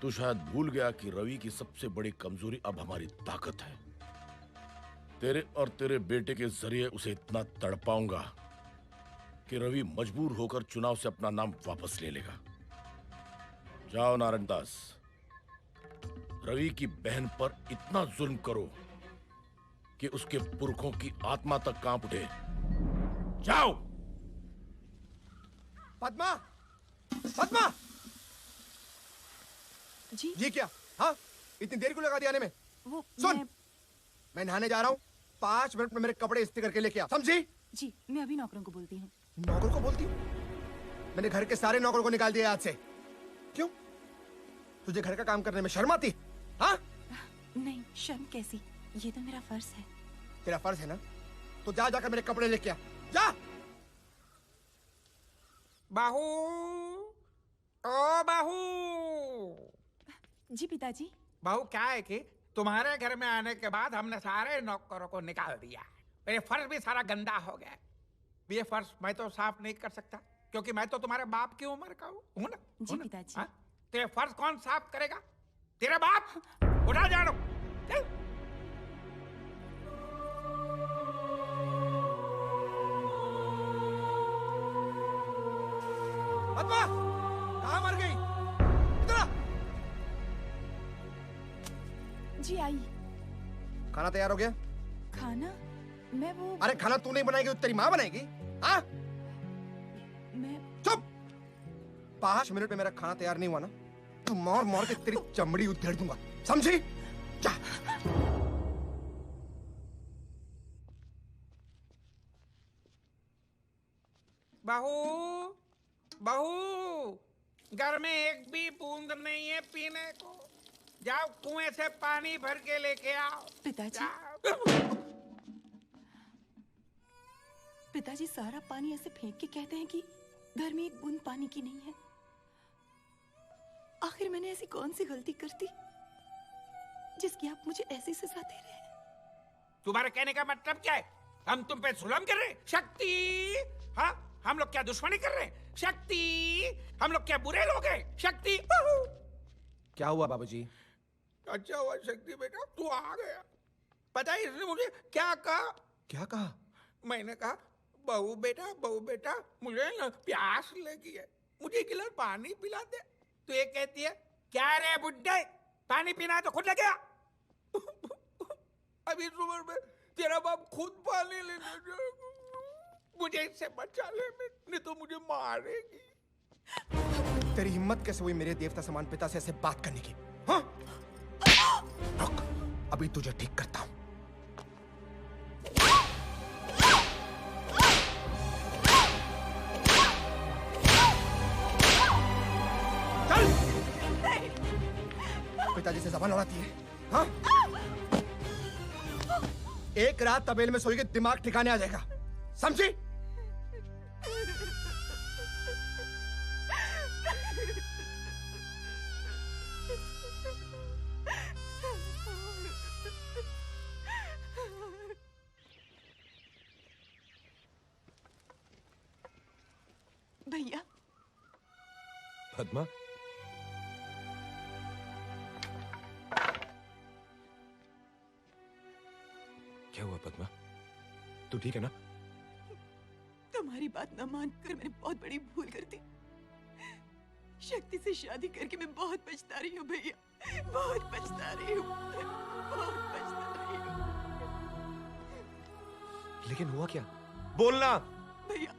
D: तू शायद भूल गया कि रवि की सबसे बड़ी कमजोरी अब हमारी ताकत है। तेरे और तेरे बेटे के जरिए उसे इतना तड़पाऊंगा कि रवि मजबूर होकर चुनाव से अपना नाम वापस ले लेगा। जाओ नारायण दास, रवि की बहन पर इतना जुल्म करो कि उसके पुरखों की आत्मा तक कांप उठे। जाओ।
M: पद्मा, पद्मा
G: जी।
M: ये क्या? हाँ, इतनी देर क्यों लगा दी आने में?
G: वो
M: सुन, मैं नहाने जा रहा हूँ, 5 मिनट में मेरे कपड़े इस्त्री करके लेके आ, समझी?
G: जी, मैं अभी नौकरों को बोलती हूँ।
M: नौकर को बोलती हूँ? मैंने घर के सारे नौकरों को निकाल दिया आज से। क्यों? तुझे घर का काम करने में शर्म आती? हाँ?
G: नहीं, शर्म कैसी, ये तो मेरा फर्ज है।
M: तेरा फर्ज है ना? तो जा जाकर मेरे कपड़े लेके आ, जा।
C: बाहू, ओ बाहू।
G: जी पिताजी।
C: बाहू, क्या है कि तुम्हारे घर में आने के बाद हमने सारे नौकरों को निकाल दिया। मेरे फर्ज भी सारा गंदा हो गया। ये फर्ज मैं तो साफ नहीं कर सकता क्योंकि मैं तो तुम्हारे बाप की उम्र का हूँ ना।
G: जी पिताजी।
C: हाँ? तेरे फर्ज कौन साफ करेगा? तेरा बाप। उठा जानो।
M: पद्मा कहाँ मर गई? इधर आ।
G: जी आई।
M: खाना तैयार हो गया?
G: खाना? मैं वो
M: अरे खाना तू नहीं बनाएगी तो तेरी माँ बनाएगी? हाँ?
G: मैं
M: चुप। 5 मिनट में मेरा खाना तैयार नहीं हुआ ना तो मार मार के तेरी चमड़ी उधेड़ दूंगा, समझी? जा।
C: बहू, बहू, घर में एक भी बूंद नहीं है पीने को। जाओ कुएं से पानी भर के लेके आओ।
G: पिताजी, पिताजी सारा पानी ऐसे फेंक के कहते हैं कि घर में एक बूंद पानी की नहीं है। आखिर मैंने ऐसी कौन सी गलती कर दी जिसकी आप मुझे ऐसी सजा दे रहे हैं?
C: तुम्हारे कहने का मतलब क्या है? हम तुम पे जुल्म कर रहे हैं? शक्ति, हाँ, हम लोग क्या दुश्मनी कर रहे हैं? शक्ति, हम लोग क्या बुरे लोग हैं? शक्ति,
M: क्या हुआ बाबूजी?
C: अच्छा हुआ शक्ति बेटा तू आ गया। पता है इसने मुझे क्या कहा?
M: क्या कहा?
C: मैंने कहा बहू बेटा मुझे ना प्यास लगी है, मुझे एक गिलास पानी पिला दे। तो ये कहती है क्या रे बुड्ढे, पानी पीना है तो खुद लेके आ। अभी इस उम्र में तेरा बाप खुद पानी लेने जाएगा। मुझे इससे बचा ले, नहीं तो मुझे मारेगी।
M: तेरी हिम्मत कैसे हुई मेरे देवता समान पिता से ऐसे बात करने की? हाँ? रुक, अभी तुझे ठीक करता हूं। चल! पिताजी से जबान लड़ाती है, हाँ? एक रात तबेल में सोई के दिमाग ठिकाने आ जाएगा, समझी?
G: भैया।
L: पद्मा, क्या हुआ पद्मा? तू ठीक है ना?
G: तुम्हारी बात न मानकर मैंने बहुत बड़ी भूल कर दी। शक्ति से शादी करके मैं बहुत पछता रही हूँ भैया, बहुत पछता रही हूँ, बहुत पछता रही हूँ।
L: लेकिन हुआ क्या? बोलना।
G: भैया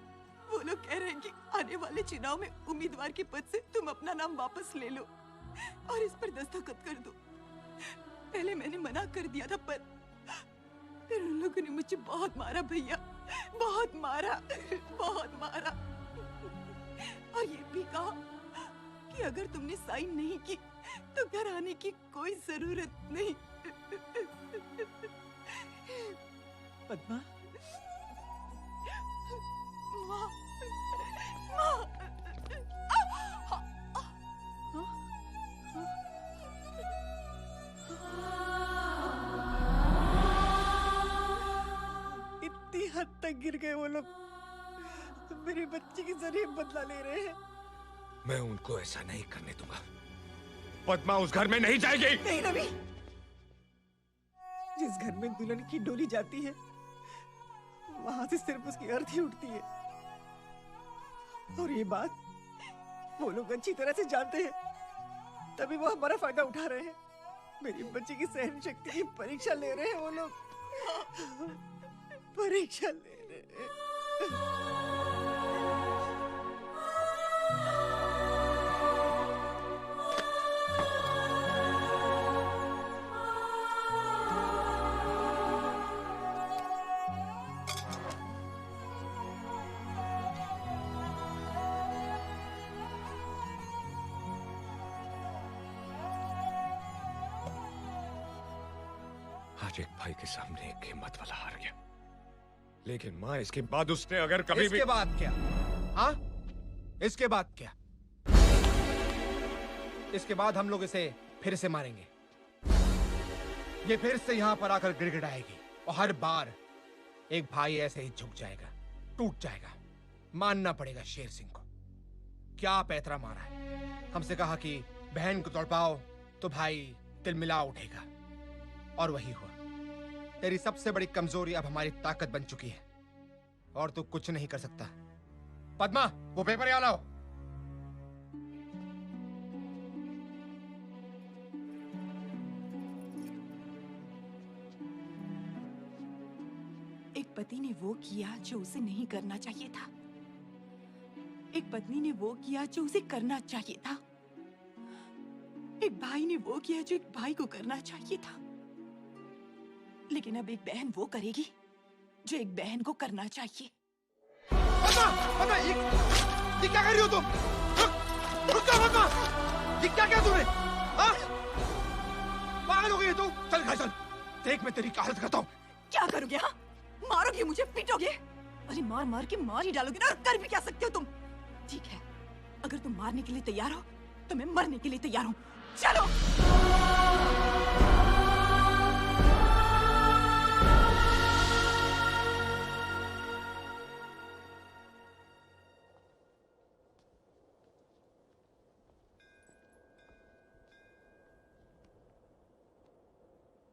G: वो लोग कह रहे हैं कि आने वाले चुनाव में उम्मीदवार के पद से तुम अपना नाम वापस ले लो और इस पर दस्तखत कर दो। पहले मैंने मना कर दिया था पर फिर उन लोगों ने मुझे बहुत मारा भैया, बहुत मारा, बहुत मारा। और ये भी कहा कि अगर तुमने साइन नहीं की तो घर आने की कोई जरूरत नहीं।
H: पद्मा,
G: माँ, माँ,
H: इतनी हद तक गिर गए वो लोग, मेरी बच्ची की जरिए बदला ले रहे हैं।
L: मैं उनको ऐसा नहीं करने दूंगा। पद्मा उस घर में नहीं जाएगी।
H: नहीं रवि, जिस घर में दुल्हन की डोली जाती है वहां से सिर्फ उसकी अर्थी उठती है और ये बात वो लोग अच्छी तरह से जानते हैं, तभी वो हमारा फायदा उठा रहे हैं। मेरी बच्ची की सहन शक्ति की परीक्षा ले रहे हैं वो लोग, परीक्षा ले रहे हैं।
L: आज एक भाई के सामने एक हिम्मत वाला हार गया, लेकिन माँ इसके बाद उसने अगर कभी
M: इसके बाद क्या? हाँ? इसके बाद क्या? इसके बाद हम लोग इसे फिर से मारेंगे। ये फिर से यहाँ पर आकर गिड़गिड़ाएगी और हर बार एक भाई ऐसे ही झुक जाएगा, टूट जाएगा। मानना पड़ेगा शेर सिंह को। क्या पैतरा मारा है। हमसे कहा कि बहन को तड़पाओ तो भाई तिलमिला उठेगा, और वही हुआ। तेरी सबसे बड़ी कमजोरी अब हमारी ताकत बन चुकी है और तू कुछ नहीं कर सकता। पद्मा, वो पेपर यहाँ लाओ।
G: पति ने वो किया जो उसे नहीं करना चाहिए था। एक पत्नी ने वो किया जो उसे करना चाहिए था। एक भाई ने वो किया जो एक भाई को करना चाहिए था। लेकिन अब एक बहन वो करेगी जो एक बहन को करना चाहिए।
M: पता ये क्या कर रही हो तुम? रुक जाओ पता। ये क्या किया तुमने? हाँ? पागल हो गई है तू? चल घर चल। देख मैं तेरी क्या हालत करता हूँ।
G: क्या करोगे? हाँ, मारोगे मुझे, पीटोगे? अरे मार मार के मार ही डालोगे ना। कर भी क्या सकते हो तुम? ठीक है, अगर तुम मारने के लिए तैयार हो तो मैं मरने के लिए तैयार हूँ। चलो।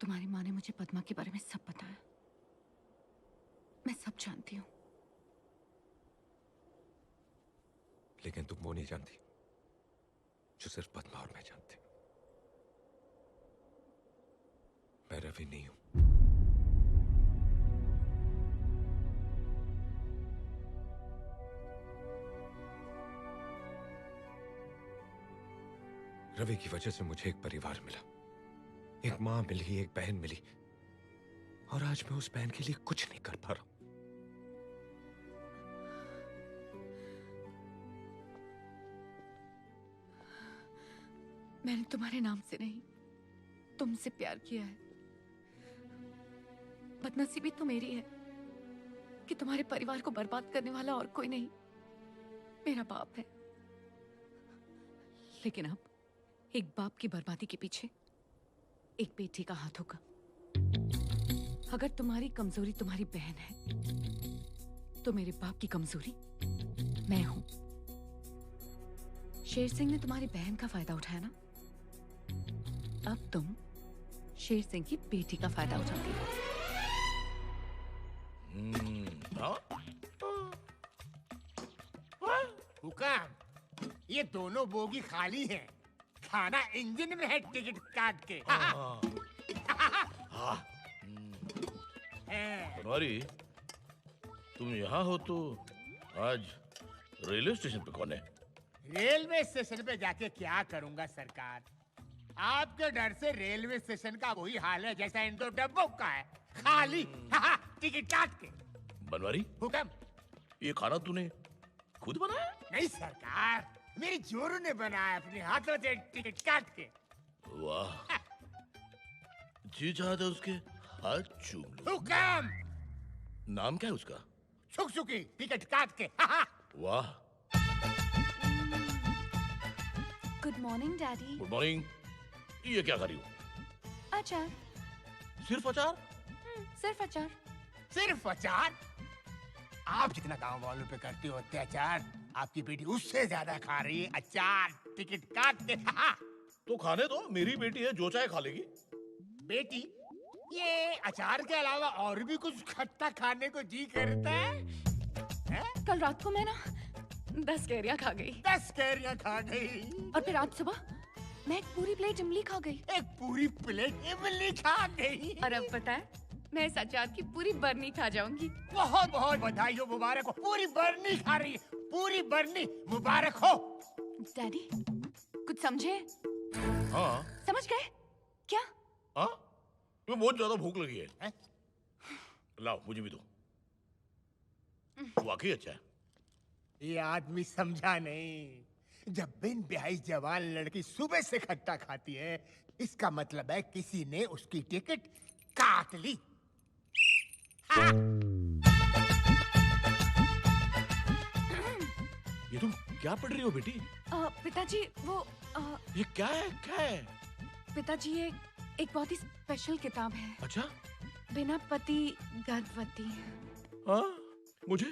G: तुम्हारी माँ ने मुझे पद्मा के बारे में सब बताया। मैं सब जानती हूँ।
L: लेकिन तुम वो नहीं जानती जो सिर्फ पद्मा और मैं जानते। मैं रवि नहीं हूं। रवि की वजह से मुझे एक परिवार मिला, एक मां मिली, एक बहन मिली, और आज मैं उस बहन के लिए कुछ नहीं कर पा रहा हूं।
J: मैंने तुम्हारे नाम से नहीं, तुमसे प्यार किया है। बदनसीबी तो मेरी है कि तुम्हारे परिवार को बर्बाद करने वाला और कोई नहीं, मेरा बाप है। लेकिन अब एक बाप की बर्बादी के पीछे एक बेटी का हाथ होगा। अगर तुम्हारी कमजोरी तुम्हारी बहन है तो मेरे बाप की कमजोरी मैं हूं। शेर सिंह ने तुम्हारी बहन का फायदा उठाया ना, अब तुम शेर सिंह की बेटी का फायदा उठाती हो।
A: हुकाम, ये दोनों बोगी खाली हैं। खाना इंजन में है टिकट काट के।
D: बनवारी, तुम यहाँ हो तो आज रेलवे स्टेशन पे कौन है?
A: रेलवे स्टेशन पे जाके क्या करूंगा सरकार? आपके डर से रेलवे स्टेशन का वही हाल है जैसा इन दो डब्बों का है, खाली। टिकट काट के।
D: बनवारी,
A: हुक्म।
D: ये खाना तूने खुद बनाया?
A: नहीं सरकार, मेरी जोरू ने बनाया अपने हाथों से टिकट काट के।
D: वाह, जी चाहता उसके हाथ चूम लो।
A: हुक्म।
D: नाम क्या है उसका?
A: सुखसुखी टिकट काट के।
D: वाह।
J: Good morning daddy.
D: Good morning. ये क्या कर रही हो?
J: अचार।
D: सिर्फ अचार?
J: सिर्फ अचार।
A: सिर्फ अचार? आप जितना गांव वालों पे करते हो अत्याचार, आपकी बेटी उससे ज्यादा खा रही है अचार टिकट काट के।
D: तो खाने दो, मेरी बेटी है, जो चाहे खा लेगी।
A: बेटी, ये अचार के अलावा और भी कुछ खट्टा खाने को जी करता है?
J: कल रात को मैं ना 10 कैरियां खा गई।
A: 10 कैरियां खा गई?
J: और फिर आज सुबह मैं एक पूरी प्लेट इमली खा गई।
A: एक पूरी प्लेट इमली खा गई?
J: और अब पता है, मैं इस अचार की पूरी बरनी खा जाऊंगी।
A: बहुत बहुत बधाई हो, मुबारक हो। पूरी बरनी खा रही है, पूरी बरनी, मुबारक हो।
J: डैडी, कुछ समझे?
D: हाँ।
J: समझ गए क्या?
D: हाँ, तुम्हें बहुत ज्यादा भूख लगी है? लाओ, मुझे भी दो। वाकई अच्छा है।
A: ये आदमी समझा नहीं। जब बिन ब्याही जवान लड़की सुबह से खट्टा खाती है, इसका मतलब है किसी ने उसकी टिकट काट ली।
D: ये तुम क्या पढ़ रही हो बेटी?
J: पिताजी वो
D: ये क्या है, क्या है?
J: पिताजी ये एक बहुत ही स्पेशल किताब है।
D: अच्छा?
J: बिना पति गर्भवती।
D: हाँ, मुझे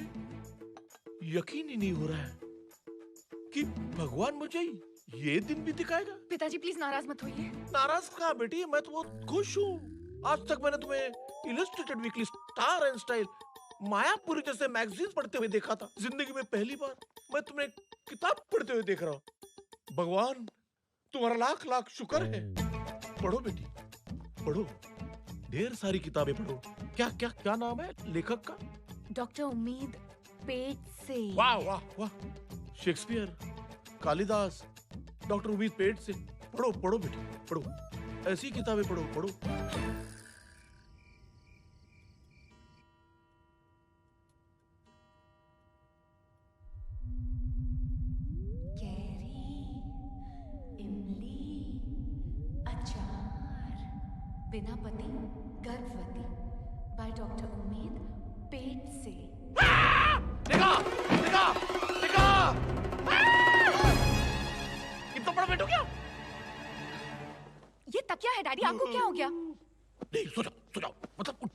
D: यकीन ही नहीं हो रहा है कि भगवान मुझे ये दिन भी दिखाएगा।
J: पिताजी प्लीज नाराज मत होइए।
D: नाराज कहाँ बेटी, मैं तो बहुत खुश हूँ। आज तक मैंने तुम्हें illustrated weekly, star and style, Mayapuri जैसे मैगजीन पढ़ते हुए देखा था। जिंदगी में पहली बार मैं तुम्हें किताब पढ़ते हुए देख रहा हूँ। भगवान तुम्हारा लाख लाख शुक्र है। पढ़ो बेटी, पढ़ो, ढेर सारी किताबें पढ़ो, क्या क्या क्या नाम है लेखक का?
J: डॉक्टर उम्मीद पेट से।
D: वाह वाह वाह, शेक्सपियर, कालिदास, डॉक्टर उम्मीद पेट से। पढ़ो पढ़ो बेटी पढ़ो, ऐसी किताबें पढ़ो पढ़ो।
J: बिना पति गर्भवती बाय डॉक्टर उम्मीद पेट से।
D: देखा देखा देखा, इतना बड़ा पेट हो गया।
J: ये तकिया है डैडी, आपको क्या हो गया?
D: नहीं सो जाओ, मतलब उठ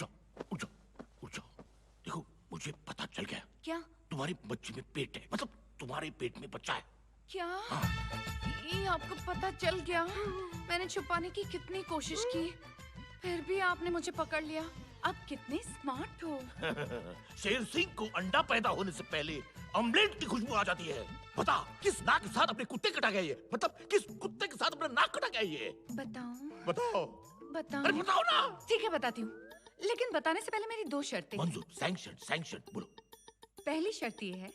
D: जाओ। देखो मुझे पता चल गया।
J: क्या?
D: तुम्हारी बच्ची में पेट है, मतलब तुम्हारे पेट में बच्चा है।
J: क्या? ये आपको पता चल गया? मैंने छुपाने की कितनी कोशिश की, फिर भी आपने मुझे पकड़ लिया। आप कितने स्मार्ट हो।
D: शेर सिंह को अंडा पैदा होने से पहले ऑमलेट की खुशबू आ जाती है। बता किस नाक के साथ अपने कुत्ते कटा गया ये, मतलब किस कुत्ते के साथ अपना नाक कटा गया ये?
J: बताओ।
D: अरे बताओ ना।
J: ठीक है बताती हूँ, लेकिन बताने से पहले मेरी 2 शर्तें।
D: मंजूर, सैंक्शन बोलो।
J: पहली शर्त ये है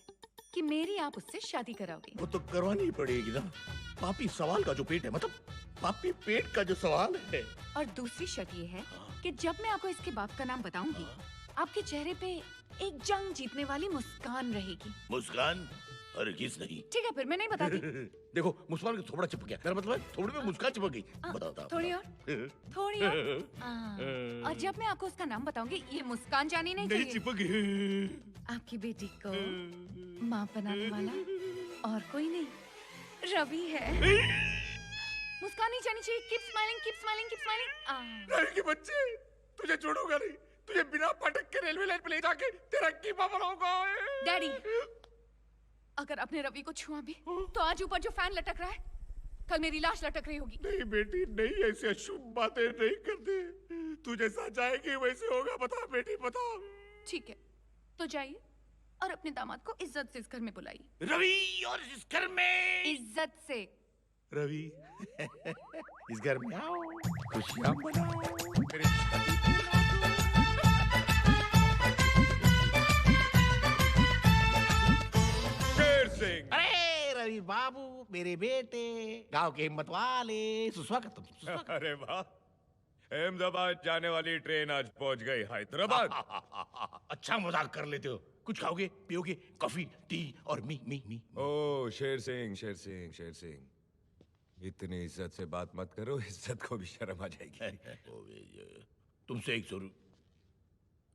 J: कि मेरी आप उससे शादी कराओगे।
D: वो तो करवानी ही पड़ेगी ना, पापी सवाल का जो पेट है, मतलब पापी पेट का जो सवाल है।
J: और दूसरी शर्त ये है कि जब मैं आपको इसके बाप का नाम बताऊंगी, आपके चेहरे पे एक जंग जीतने वाली मुस्कान रहेगी।
D: मुस्कान? हरगिज़ नहीं।
J: ठीक है फिर मैं नहीं बताती।
D: देखो मुस्कान का थोबड़ा चिपक गया, मेरा मतलब है थोड़ी में मुस्कान चिपक गई। बताता
J: थोड़ी और और जब मैं आपको उसका नाम बताऊंगी, ये मुस्कान जानी नहीं चाहिए।
D: चिपक गई।
J: आपकी बेटी को माँ बनाने वाला और कोई नहीं, रवि है। मुस्कान नहीं जानी चाहिए। Keep smiling, keep smiling, keep smiling.
D: Ravi के बच्चे, तुझे छोड़ूंगा नहीं, तुझे बिना पटक के रेलवे लाइन पे ले जाके तेरा कीमा बनाऊंगा।
J: डैडी, अगर अपने रवि को छुआ भी तो आज ऊपर जो फैन लटक रहा है, कल मेरी लाश लटक रही होगी।
D: नहीं बेटी नहीं, ऐसी अशुभ बातें नहीं करते। तू जैसा चाहेगी वैसे होगा। बता बेटी बता।
J: ठीक है तो जाइए और अपने दामाद को इज्जत से इस घर में बुलाइए।
D: रवि और इस घर में
J: इज्जत से।
D: रवि इस घर में आओ, खुशियां मनाओ। शेर सिंह।
R: अरे रवि बाबू, मेरे बेटे, गांव के हिम्मत वाले, सुस्वागत।
L: अरे वाह, अहमदाबाद जाने वाली ट्रेन आज पहुंच गई हैदराबाद।
D: अच्छा मजाक कर लेते हो। कुछ खाओगे पियोगे? कॉफी टी और मी।
L: ओ शेर सिंह, इतनी इज्जत से बात मत करो, इज्जत को भी शर्म आ जाएगी।
D: तुमसे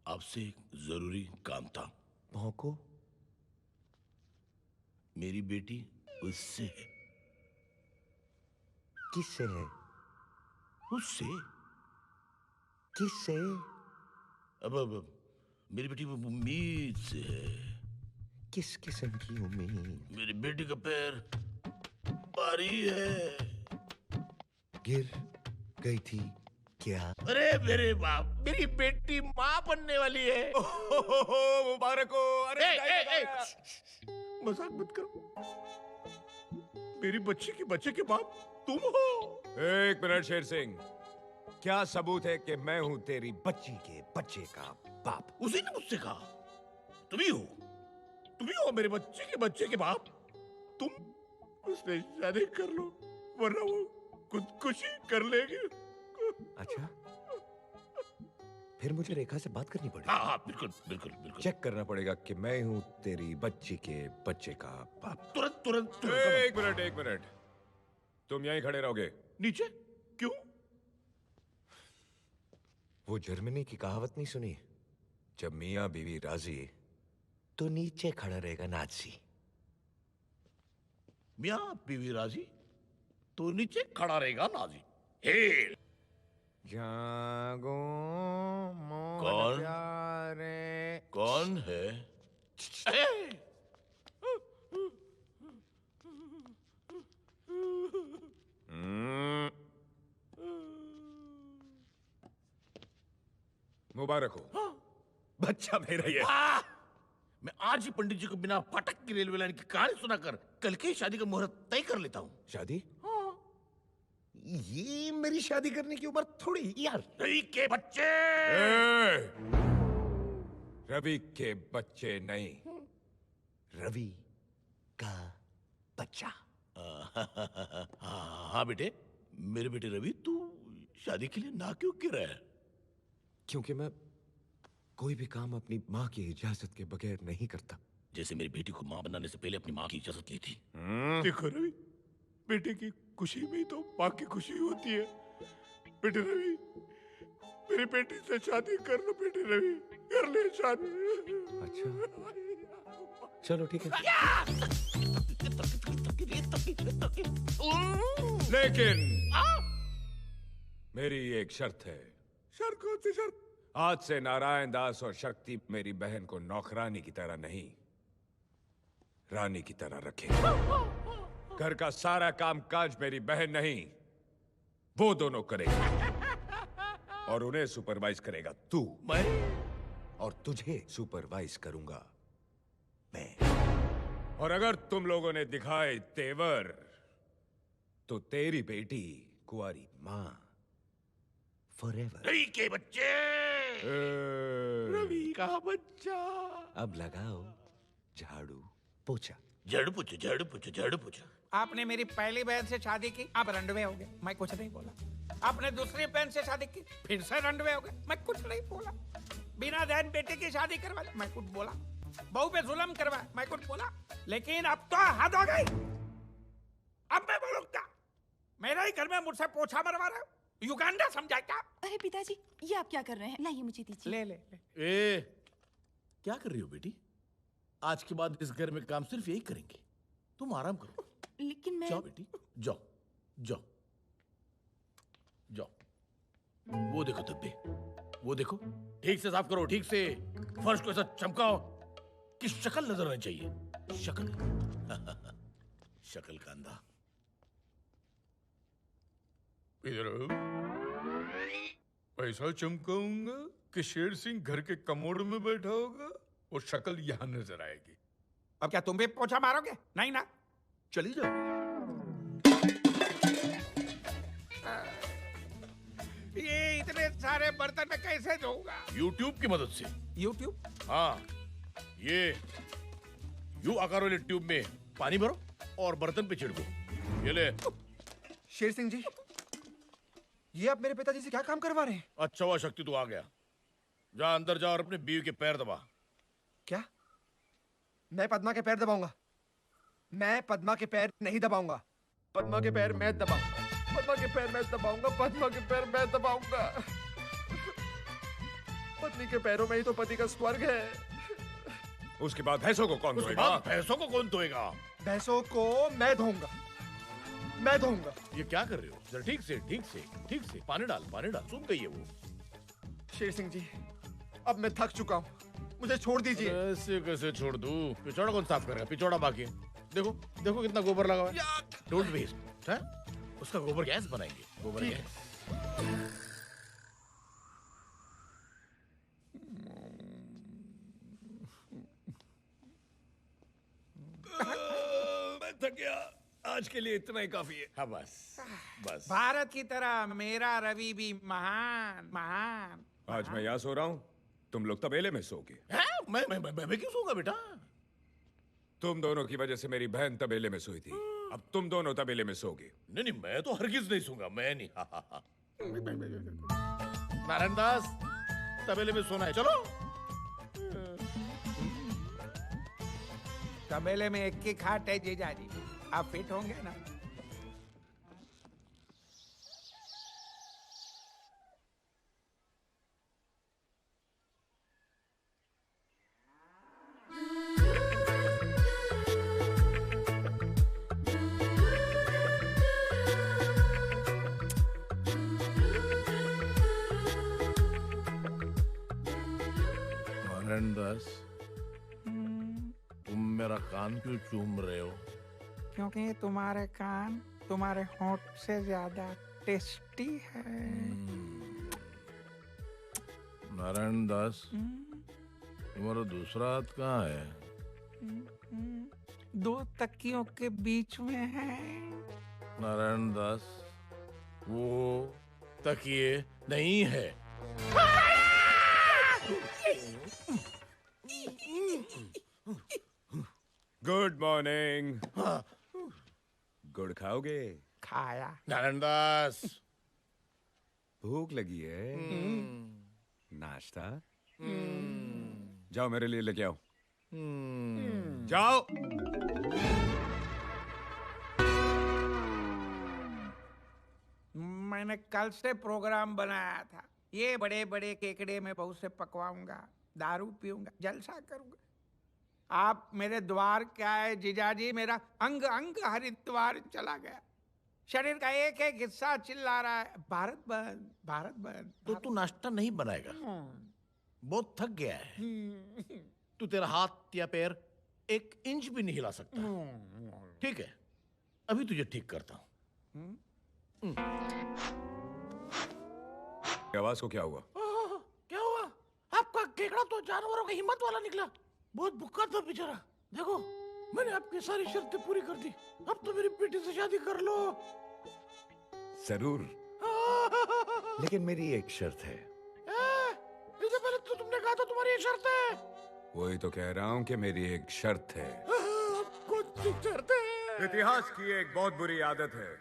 D: आपसे एक जरूरी काम था।
R: भौंको।
D: मेरी बेटी उससे है।
R: किससे है?
D: उससे।
R: किससे?
D: अब मेरी बेटी उम्मीद से है।
R: किस किस्म की उम्मीद?
D: मेरी बेटी का पैर भारी है।
R: गिर गई थी क्या?
D: अरे मेरे बाप, मेरी बेटी माँ बनने वाली है।
L: मुबारक हो। अरे
D: मजाक मत करो। मेरी बच्ची के बच्चे के बाप तुम हो।
L: एक मिनट शेर सिंह, क्या सबूत है कि मैं हूं तेरी बच्ची के बच्चे का बाप?
D: उसी ने मुझसे कहा तुम ही हो मेरे बच्चे के बाप। तुम उससे शादी कर लो, वरना वो खुदकुशी कर लेगी।
R: अच्छा, फिर मुझे रेखा से बात करनी पड़ेगी।
D: हाँ बिल्कुल।
L: चेक करना पड़ेगा कि मैं हूं तेरी बच्ची के बच्चे का बाप।
D: तुरंत।
L: एक मिनट, तुम यहीं खड़े रहोगे।
D: नीचे? क्यों?
R: वो जर्मनी की कहावत नहीं सुनी? जब मियाँ बीवी राजी तो नीचे खड़ा रहेगा नाजी।
D: मियाँ बीवी राजी तो नीचे खड़ा रहेगा नाजी। हेल
L: जागो
D: कौन?
L: प्यारे।
D: कौन है?
L: मुबारक हो, बच्चा मेरा ये।
D: मैं आज ही पंडित जी को बिना फाटक की रेलवे लाइन की कहानी सुनाकर कल की शादी का मुहूर्त तय कर लेता हूँ।
R: शादी? ये मेरी शादी करने की उम्र थोड़ी यार।
D: रवि के बच्चे।
L: रवि के बच्चे नहीं,
R: रवि का बच्चा।
S: हाँ बेटे, मेरे बेटे रवि, तू शादी के लिए ना क्यों कह रहा है?
R: क्योंकि मैं कोई भी काम अपनी माँ की इजाजत के बगैर नहीं करता।
S: जैसे मेरी बेटी को माँ बनाने से पहले अपनी माँ की इजाजत ली थी।
B: देखो रवि, बेटे की खुशी में ही तो माँ की खुशी होती है। बेटे रवि, मेरी बेटी से शादी कर लो। बेटे रवि, कर ले शादी।
R: अच्छा चलो ठीक है।
L: लेकिन मेरी एक शर्त है।
B: शर्त कौन सी शर्त?
L: आज से नारायण दास और शक्ति मेरी बहन को नौकरानी की तरह नहीं, रानी की तरह रखे। घर का सारा काम काज मेरी बहन नहीं, वो दोनों करेंगे और उन्हें सुपरवाइज करेगा तू।
S: मैं?
R: और तुझे सुपरवाइज करूंगा मैं।
L: और अगर तुम लोगों ने दिखाए तेवर तो तेरी बेटी कुंवारी मां फॉरएवर।
S: रवि के बच्चे।
B: रवि का बच्चा।
R: अब लगाओ झाड़ू पोछा।
S: झाड़ू पोछा, झाड़ू पोछा, झाड़ू पोछा।
C: आपने मेरी पहली बहन से शादी की, आप रंडवे हो गए, मैं कुछ नहीं बोला। आपने दूसरी बहन से शादी की, फिर से रंडवे हो गए, मैं कुछ नहीं बोला। बिना बहन बेटे की शादी करवा, मैं कुछ बोला। बहू पे जुल्म करवा, मैं कुछ बोला। लेकिन अब तो हद हो गई। अब मैं बोलूंगा, मेरे ही घर में मुझसे पोछा मरवा रहे हो, युगांडा समझा क्या?
G: अरे पिताजी, ये आप क्या कर रहे हैं? लाइए मुझे दीजिए।
C: ले ले ले।
S: ए, क्या कर रही हो बेटी? आज के बाद इस घर में काम सिर्फ यही करेंगे। तुम आराम करो।
G: लेकिन मैं...
S: जाओ बेटी, जाओ जाओ जाओ। वो देखो धब्बे, वो देखो। ठीक से साफ करो, ठीक से। फर्श को ऐसा चमकाओ कि शक्ल नजर आनी चाहिए। शक्ल। शक्ल का अंधा।
B: इधर ऐसा चमकाऊंगा कि शेर सिंह घर के कमोड में बैठा होगा और शक्ल यहां नजर आएगी।
C: अब क्या तुम भी पोछा मारोगे? नहीं ना?
S: चली जाओ।
C: ये इतने सारे बर्तन में कैसे धोऊंगा?
D: YouTube की मदद से।
C: YouTube?
D: हाँ, ये यू आकार वाले ट्यूब में पानी भरो और बर्तन पे छिड़को। ये ले।
M: शेर सिंह जी, ये आप मेरे पिताजी से क्या काम करवा रहे हैं?
D: अच्छा हुआ शक्ति तू आ गया। जा अंदर जा और अपने बीवी के पैर दबा।
M: क्या? मैं पद्मा के पैर दबाऊंगा? मैं पद्मा के पैर नहीं दबाऊंगा। पद्मा के पैर मैं दबाऊंगा। पद्मा के पैर मैं दबाऊंगा। पद्मा के पैर मैं दबाऊंगा। पत्नी के पैरों में ही तो पति का स्वर्ग है।
L: उसके बाद भैंसों को कौन धोएगा?
D: भैंसों को कौन धोएगा?
M: भैंसों को मैं धोऊंगा। मैं धोऊंगा।
D: ये क्या कर रहे हो? जरा ठीक से, ठीक से, ठीक से। पानी डाल, पानी डाल। सूख गई है वो।
M: शेर सिंह जी, अब मैं थक चुका हूँ, मुझे छोड़ दीजिए।
D: ऐसे कैसे छोड़ दूं? पिछौड़ा कौन साफ करेगा? पिछौड़ा बाकी है। देखो, देखो कितना गोबर लगा हुआ है। Don't waste. है? उसका गोबर गैस बनाएंगे। गोबर गैस।
L: मैं थक गया। आज के लिए इतना ही काफी है।
D: हाँ बस, बस।
C: भारत की तरह मेरा रवि भी महान महान।
L: आज मैं यहाँ सो रहा हूँ, तुम लोग तबेले में सोगे।
D: मैं क्यों सोऊंगा बेटा?
L: तुम दोनों की वजह से मेरी बहन तबेले में सोई थी, अब तुम दोनों तबेले में सोगे।
D: नहीं नहीं, मैं तो हरगिज नहीं सोऊंगा। मैं नहीं। नारायण दास, तबेले में सोना है, चलो।
C: तबेले में एक की खाट है जीजाजी, आप फिट होंगे ना?
S: नारायण दास, तुम मेरा कान क्यों चूम रहे हो?
C: क्योंकि तुम्हारे कान तुम्हारे होंठ से ज्यादा टेस्टी है।
S: नारायण दास, तुम्हारा दूसरा हाथ कहाँ है?
C: दो तकियों के बीच में है।
S: नारायण दास, वो तकिए नहीं है।
L: Good morning. गुड़ खाओगे?
C: खाया।
S: नारायण दास,
L: भूख लगी है? नाश्ता? जाओ मेरे लिए लेके आओ। जाओ।
C: मैंने कल से प्रोग्राम बनाया था, ये बड़े बड़े केकड़े में बहुत से पकवाऊंगा, दारू पीऊंगा, जलसा करूंगा। आप मेरे द्वार क्या है जीजाजी, मेरा अंग अंग हरिद्वार चला गया। शरीर का एक एक हिस्सा चिल्ला रहा है, भारत बंद, भारत बंद।
S: तो तू नाश्ता नहीं बनाएगा? बहुत थक गया है तू। तेरा हाथ या पैर 1 इंच भी नहीं हिला सकता। ठीक है, अभी तुझे ठीक करता हूं।
L: आवाज को क्या हुआ?
S: क्या हुआ? आपका केकड़ा तो जानवरों की हिम्मत वाला निकला। बहुत भूखा था बेचारा। देखो, मैंने आपकी सारी शर्तें पूरी कर दी। अब तो मेरी बेटी से शादी कर लो।
R: जरूर, लेकिन मेरी एक शर्त है।
S: इससे पहले तो तुमने कहा था तुम्हारी एक शर्त है।
L: वही तो कह रहा हूँ कि मेरी एक शर्त है।
S: कौन सी शर्त है?
L: इतिहास की एक बहुत बुरी आदत है,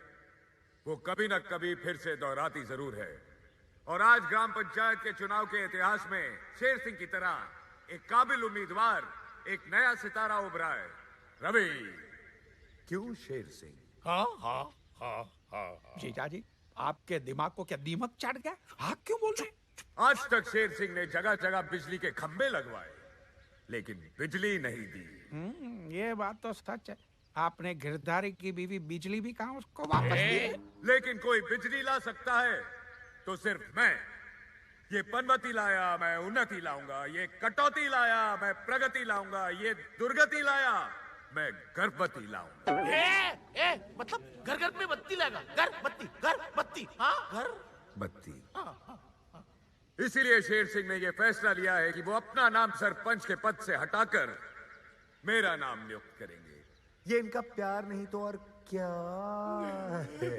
L: वो कभी न कभी फिर से दोहराती जरूर है। और आज ग्राम पंचायत के चुनाव के इतिहास में शेर सिंह की तरह एक काबिल उम्मीदवार, एक नया सितारा उभरा है। रवि।
R: क्यों शेर सिंह?
C: हाँ हाँ हाँ हाँ। जीजाजी, आपके दिमाग को क्या दीमक चढ़ गया? आप क्यों बोल रहे?
L: आज तक शेर सिंह ने जगह जगह बिजली के खंभे लगवाए, लेकिन बिजली नहीं दी।
C: ये बात तो सच है। आपने गिरधारी की बीवी बिजली भी कहा उसको वापस दी।
L: लेकिन कोई बिजली ला सकता है तो सिर्फ मैं। ये पनवती लाया, मैं उन्नति लाऊंगा। ये कटौती लाया, मैं प्रगति लाऊंगा। ये दुर्गति लाया, मैं गर्भवती लाऊंगा।
S: मतलब घर घर में बत्ती लाएगा? घर बत्ती। हाँ, घर
L: बत्ती। इसीलिए शेर सिंह ने यह फैसला लिया है कि वो अपना नाम सरपंच के पद से हटाकर मेरा नाम नियुक्त करेंगे।
R: ये इनका प्यार नहीं तो और क्या है?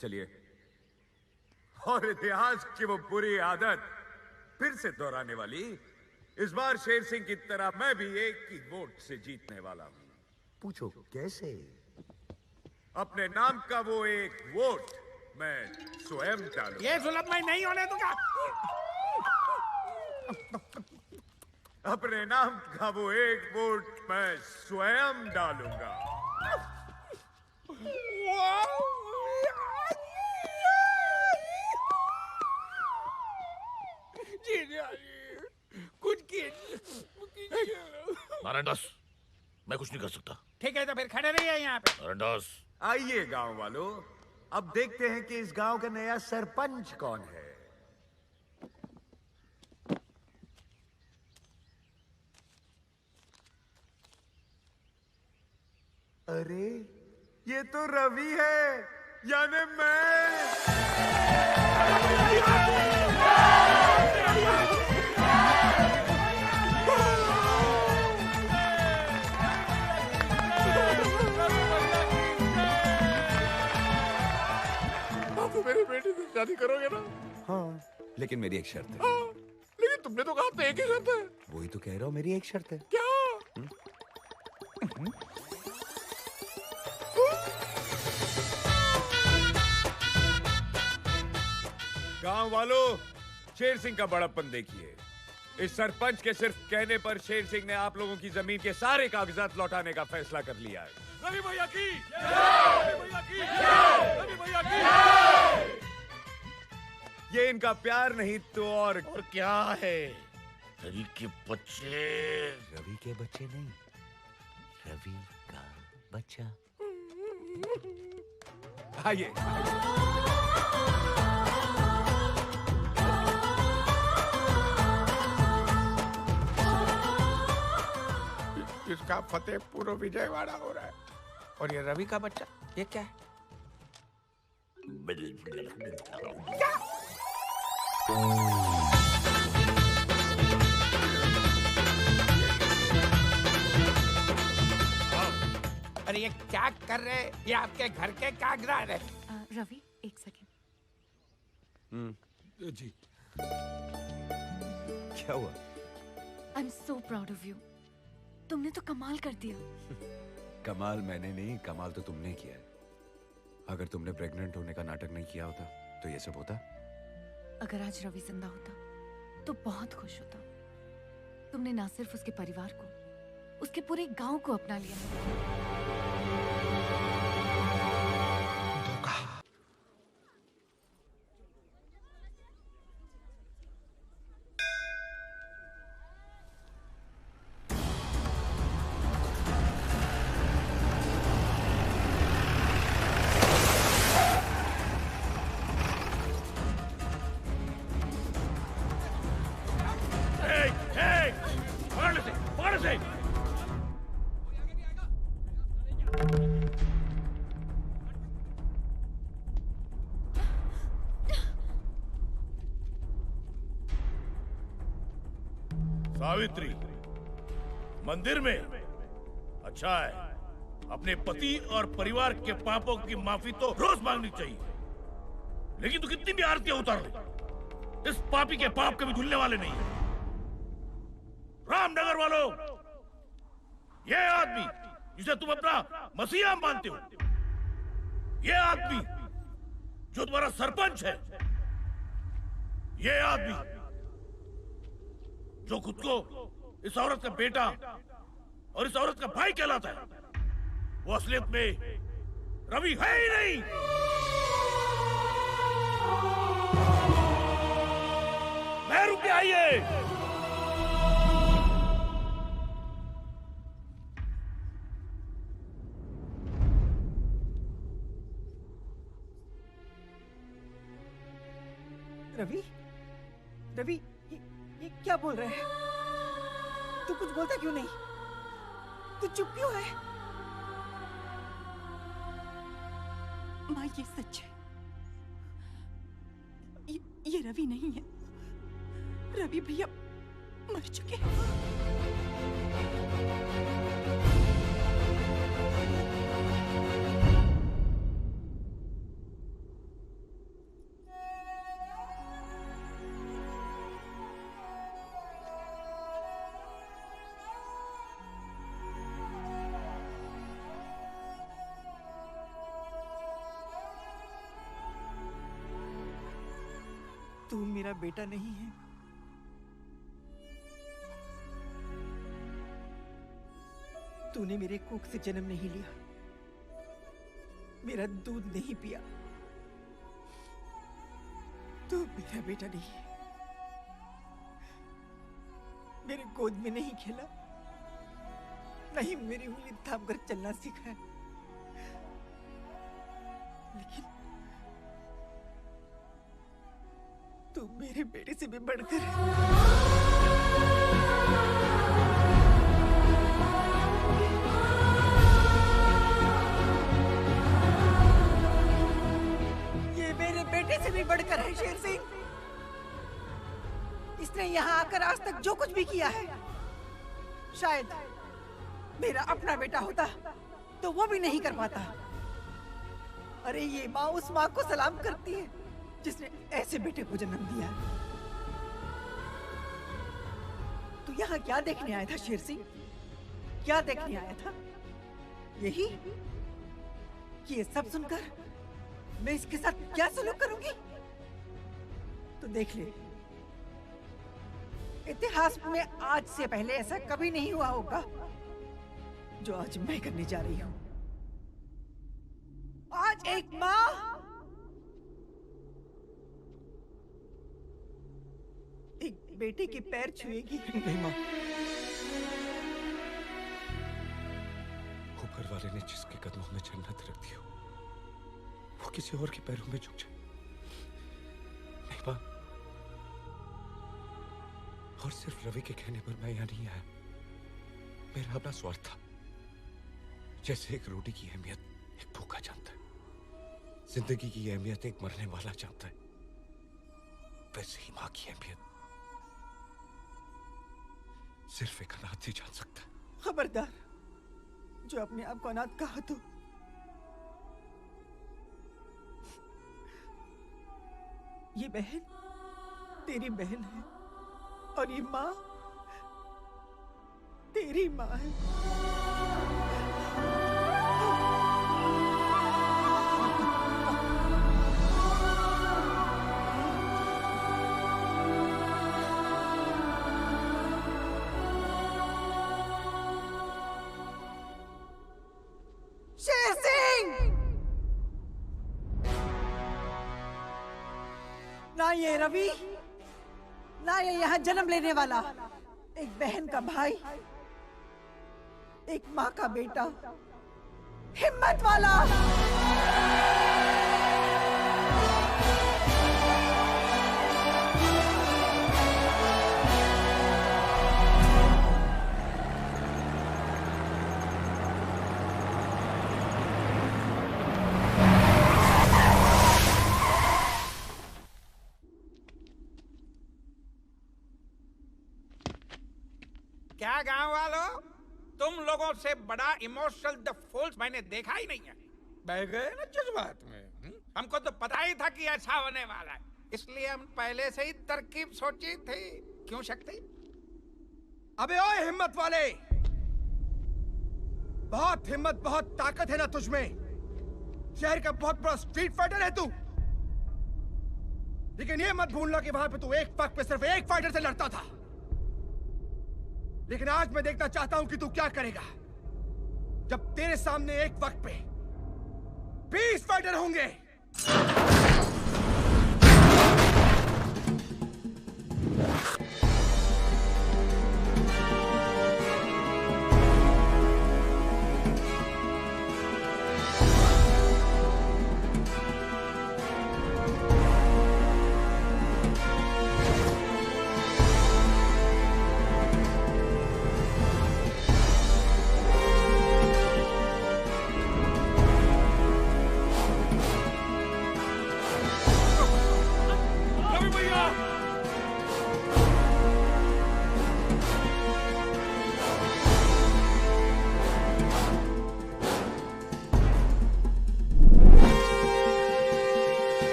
L: चलिए, और इतिहास की वो बुरी आदत फिर से दोहराने वाली, इस बार शेर सिंह की तरह मैं भी एक ही वोट से जीतने वाला हूं।
R: पूछो कैसे?
L: अपने नाम का वो एक वोट मैं स्वयं डालूंगा।
C: ये सुलभ मैं नहीं होने दूंगा।
L: अपने नाम का वो एक वोट मैं स्वयं डालूंगा।
C: कुछ
S: नारायण दास, मैं कुछ नहीं कर सकता।
C: ठीक है, तो फिर खड़े रहिए यहाँ पे।
S: नारायण दास,
L: आइए गांव वालों,
R: अब देखते हैं कि इस गांव का नया सरपंच कौन है। अरे,
L: ये तो रवि है, यानी मैं।
B: आप मेरी बेटी से शादी करोगे ना?
R: हाँ, लेकिन मेरी एक शर्त है।
B: हाँ, लेकिन तुमने तो कहा था एक ही शर्त है।
R: वही तो कह रहा हूँ, मेरी एक शर्त है।
B: क्या?
L: गांव वालों, शेर सिंह का बड़प्पन देखिए। इस सरपंच के सिर्फ कहने पर शेर सिंह ने आप लोगों की जमीन के सारे कागजात लौटाने का फैसला कर लिया है।
E: रवि भैया की, रवि भैया की, रवि भैया की।
L: ये इनका प्यार नहीं तो और
S: क्या है? रवि के बच्चे।
R: रवि के बच्चे नहीं, रवि का बच्चा।
L: आइए।
C: इसका फतेहपुर विजयवाड़ा हो रहा है, और ये रवि का बच्चा, ये क्या है? अरे ये क्या कर रहे हैं? ये आपके घर के कागजात है।
G: रवि, एक सेकेंड।
E: जी।
L: क्या हुआ?
J: I am so proud of you. तुमने तो कमाल कर दिया।
L: कमाल मैंने नहीं, कमाल तो तुमने किया है। अगर तुमने प्रेग्नेंट होने का नाटक नहीं किया होता तो ये सब होता?
J: अगर आज रवि जिंदा होता तो बहुत खुश होता। तुमने ना सिर्फ उसके परिवार को, उसके पूरे गांव को अपना लिया।
D: सावित्री, मंदिर में? अच्छा है। अपने पति और परिवार के पापों की माफी तो रोज मांगनी चाहिए, लेकिन तू कितनी भी आरतियां उतार ले, इस पापी के पाप कभी धुलने वाले नहीं है। रामनगर वालों, ये आदमी जिसे तुम अपना मसीहा मानते हो, ये आदमी जो तुम्हारा सरपंच है, ये आदमी जो खुद को इस औरत का बेटा और इस औरत का भाई कहलाता है, वो असलियत में रवि है ही नहीं। मैं रुके आइए।
H: रवि, रवि, ये क्या बोल रहे हैं? तू कुछ बोलता क्यों नहीं? तू चुप क्यों है?
G: माँ, ये सच है। ये रवि नहीं है। रवि भैया मर चुके हैं।
H: तू मेरा बेटा नहीं है। तूने मेरे कोख से जन्म नहीं लिया, मेरा दूध नहीं पिया। तू मेरा बेटा नहीं है। मेरे गोद में नहीं खेला, नहीं मेरी उंगली थाम कर चलना सीखा है। लेकिन तू मेरे बेटे से भी बढ़कर ये मेरे बेटे से भी बढ़कर है शेर सिंह। इसने यहाँ आकर आज तक जो कुछ भी किया है, शायद मेरा अपना बेटा होता तो वो भी नहीं कर पाता। अरे ये माँ उस माँ को सलाम करती है जिसने ऐसे बेटे को जन्म दिया। तू यहाँ क्या देखने आया था शेर सिंह? क्या देखने आया था? यही कि ये सब सुनकर मैं इसके साथ क्या सलूक करूंगी? तो देख ले, इतिहास में आज से पहले ऐसा कभी नहीं हुआ होगा जो आज मैं करने जा रही हूँ। आज एक माँ एक बेटे के पैर छुएगी।
L: नहीं माँ, ऊपर वाले ने जिसके कदमों में जन्नत रख दी हो, वो किसी और के पैरों में झुक जाए। नहीं माँ, और सिर्फ रवि के कहने पर मैं यहाँ नहीं आया। मेरा अपना स्वार्थ था। जैसे एक रोटी की अहमियत एक भूखा जानता है, जिंदगी की अहमियत एक मरने वाला जानता है, वैसे ही माँ की अहमियत सिर्फ एक अनाथ ही जान सकता है।
H: खबरदार, जो अपने आप को अनाथ कहा तो ये बहन तेरी बहन है और ये माँ तेरी माँ है।
T: शेर सिंह!
H: ना ये रवि, ना ये यहाँ जन्म लेने वाला, एक बहन का भाई, एक माँ का बेटा, हिम्मत वाला।
C: क्या गांव वालों, तुम लोगों से बड़ा इमोशनल द फूल्स मैंने देखा ही नहीं है। बह गए ना जज्बात में। हमको तो पता ही था कि ऐसा होने वाला है, इसलिए हम पहले से ही तरकीब सोची थी। क्यों शक्ति?
U: अबे ओए हिम्मत वाले, बहुत हिम्मत बहुत ताकत है ना तुझमें। शहर का बहुत बड़ा स्ट्रीट फाइटर है तू, लेकिन ये मत भूलना कि वहां पे तू एक पग पे सिर्फ एक फाइटर से लड़ता था। लेकिन आज मैं देखना चाहता हूं कि तू क्या करेगा जब तेरे सामने एक वक्त पे 20 फाइटर होंगे।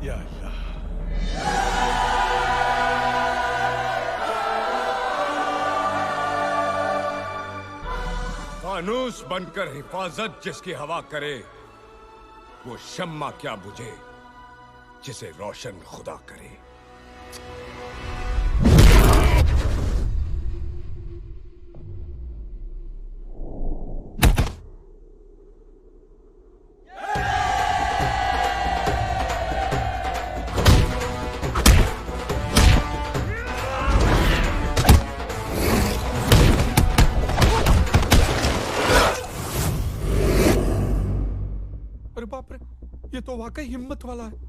O: या अल्लाह।
L: फानूस बनकर हिफाजत जिसकी हवा करे, वो शम्मा क्या बुझे जिसे रोशन खुदा करे।
E: अरे बाप रे, ये तो वाकई हिम्मत वाला है।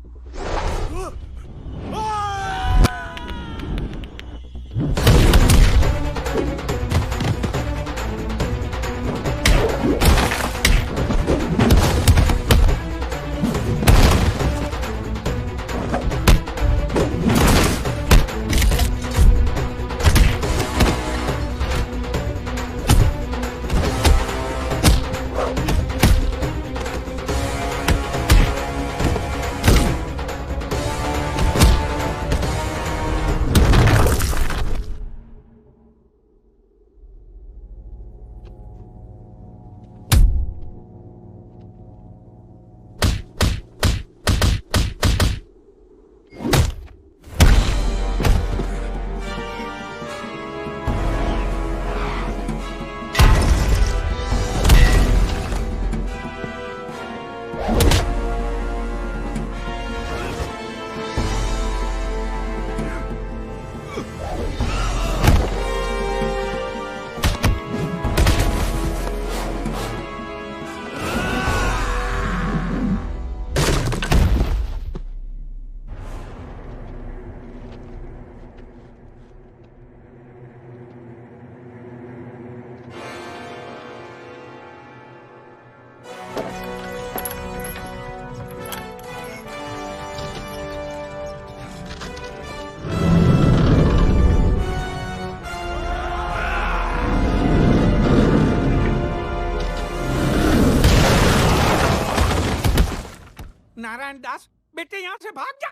C: बेटे यहाँ से भाग जा।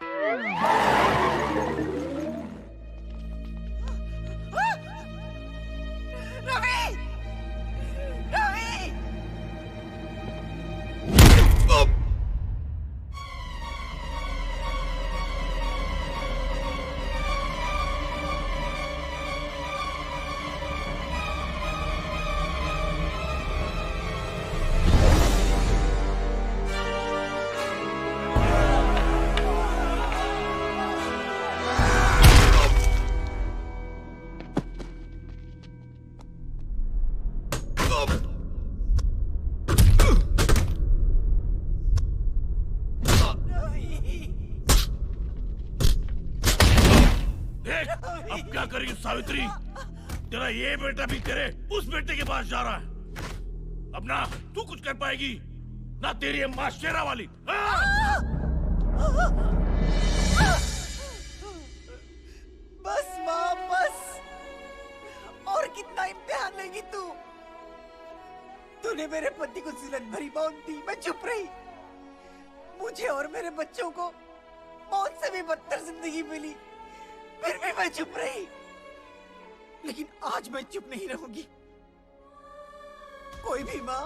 T: रवि! रवि!
D: अब क्या करी सावित्री? तेरा ये बेटा भी तेरे उस बेटे के पास जा रहा है। अब ना तू कुछ कर पाएगी ना तेरी माँ शेरा वाली।
T: बस माँ बस, और कितना इम्तिहान लेगी तू? तूने मेरे पति को जिलन भरी मौत दी, मैं चुप रही। मुझे और मेरे बच्चों को मौत से भी बदतर जिंदगी मिली, फिर भी मैं चुप रही। लेकिन आज मैं चुप नहीं रहूंगी। कोई भी माँ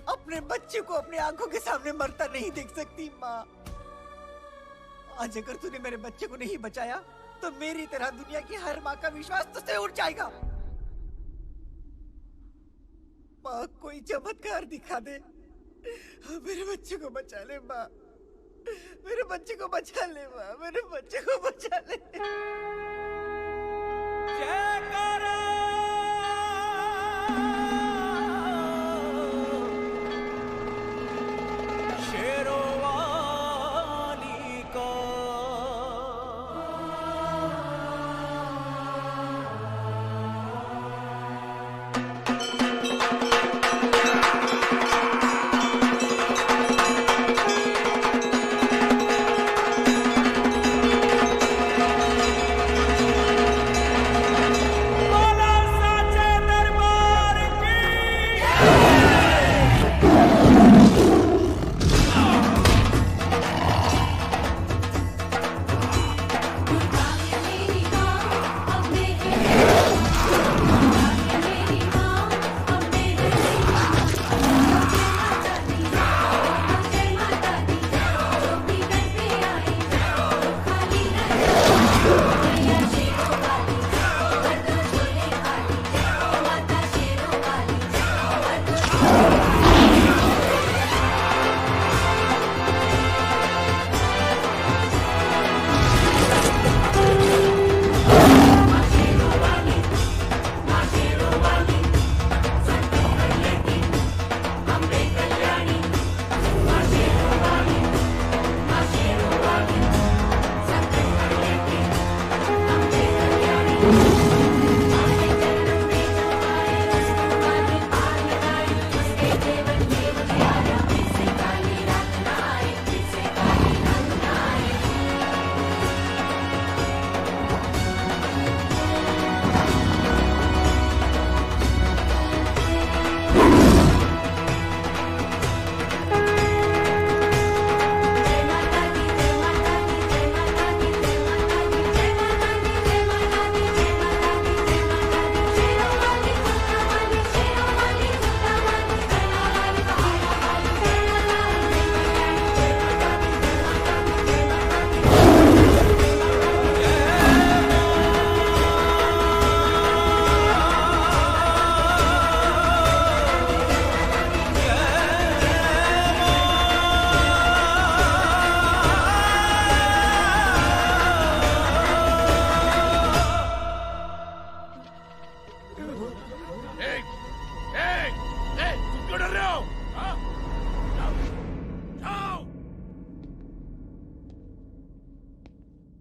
T: अपने बच्चे को अपनी आंखों के सामने मरता नहीं देख सकती। माँ, आज अगर तूने मेरे बच्चे को नहीं बचाया तो मेरी तरह दुनिया की हर माँ का विश्वास तुझसे उठ जाएगा। माँ, कोई चमत्कार दिखा दे, मेरे बच्चे को बचा ले। माँ, मेरे बच्चे को बचा ले। माँ, मेरे बच्चे को बचा ले।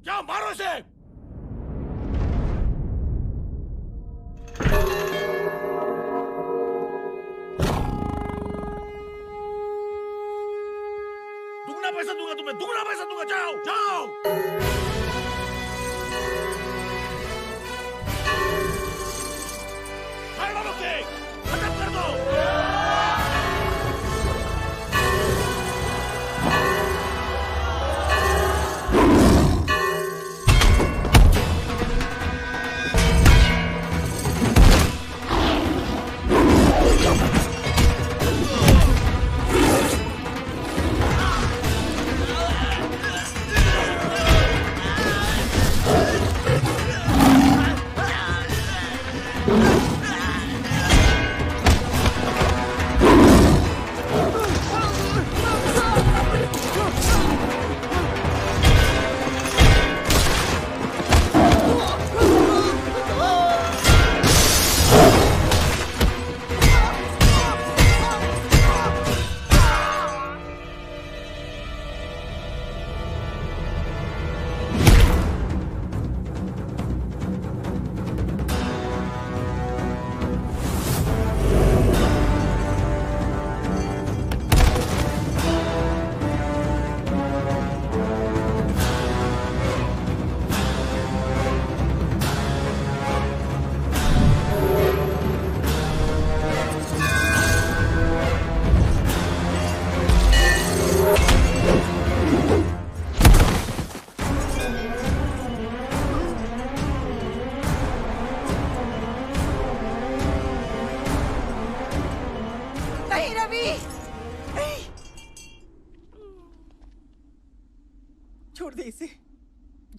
D: जाओ मारो इसे। दुगना पैसा दूंगा तुम्हें, दुगना पैसा दूंगा। जाओ जाओ। खत्म कर दो।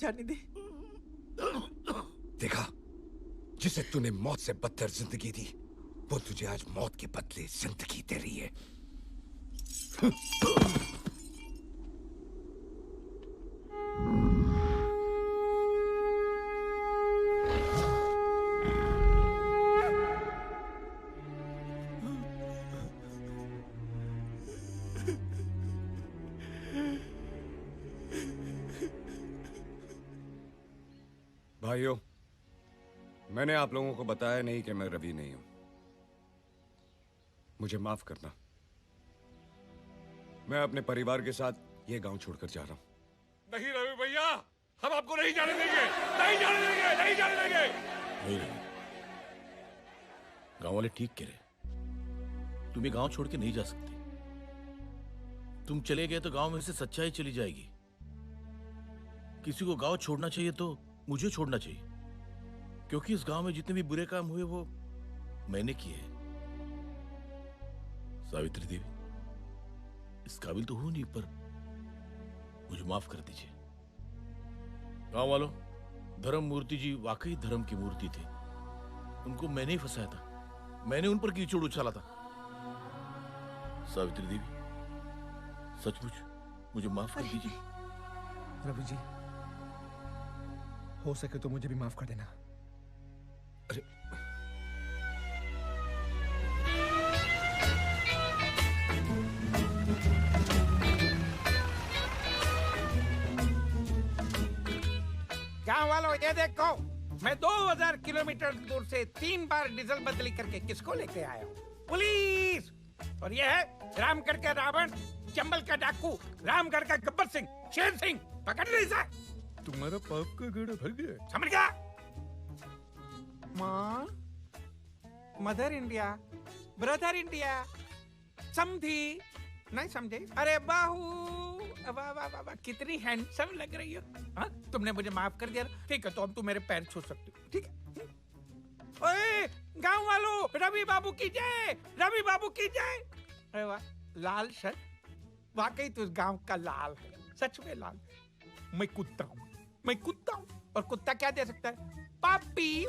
H: जाने दे।
L: देखा, जिसे तूने मौत से बदतर जिंदगी दी, वो तुझे आज मौत के बदले जिंदगी दे रही है। भाइयों, मैंने आप लोगों को बताया नहीं कि मैं रवि नहीं हूं। मुझे माफ करना। मैं अपने परिवार के साथ ये गांव छोड़कर जा रहा हूं।
E: नहीं रवि भैया, हम आपको नहीं जाने देंगे, नहीं जाने देंगे, नहीं जाने देंगे।
S: नहीं रवि, गांव वाले ठीक कह रहे। तुम ये गांव छोड़ के नहीं जा सकते। तुम चले गए तो गांव में से सच्चाई चली जाएगी। किसी को गांव छोड़ना चाहिए तो मुझे छोड़ना चाहिए, क्योंकि इस गांव में जितने भी बुरे काम हुए वो मैंने किए हैं। सावित्री देवी, इस काबिल तो हूं नहीं, पर मुझे माफ कर दीजिए। गांव वालों, धर्म मूर्ति जी वाकई धर्म की मूर्ति थे। उनको मैंने ही फंसाया था, मैंने उन पर कीचड़ उछाला था। सावित्री देवी, सचमुच मुझे माफ कर दीजिए।
U: रवि जी, हो सके तो मुझे भी माफ कर देना।
L: अरे
C: गाँव वालों, ये देखो, मैं 2000 किलोमीटर दूर से 3 बार डीजल बदली करके किसको लेके आया हूँ? पुलिस। और ये है रामगढ़ का रावण, चंबल का डाकू, रामगढ़ का गब्बर सिंह, शेर सिंह। पकड़ ली इसे।
B: तुम्हारा पाप का घड़ा भर गया।
C: समझ गया? माँ, मदर इंडिया, ब्रदर इंडिया, समझी नहीं समझे? अरे बाहू, वाह वाह वाह वाह, कितनी हैंडसम लग रही हो। हाँ, तुमने मुझे माफ कर दिया। ठीक है, तो अब तुम मेरे पैर छू सकते हो। ठीक है? ओए गांव वालों, रवि बाबू की जय, रवि बाबू की जय। अरे वाह, लाल सर, वाकई तू इस गांव का लाल है, सच में लाल। मैं कुत्ता हूँ, मैं कुत्ता हूँ, और कुत्ता क्या दे सकता है? पापी।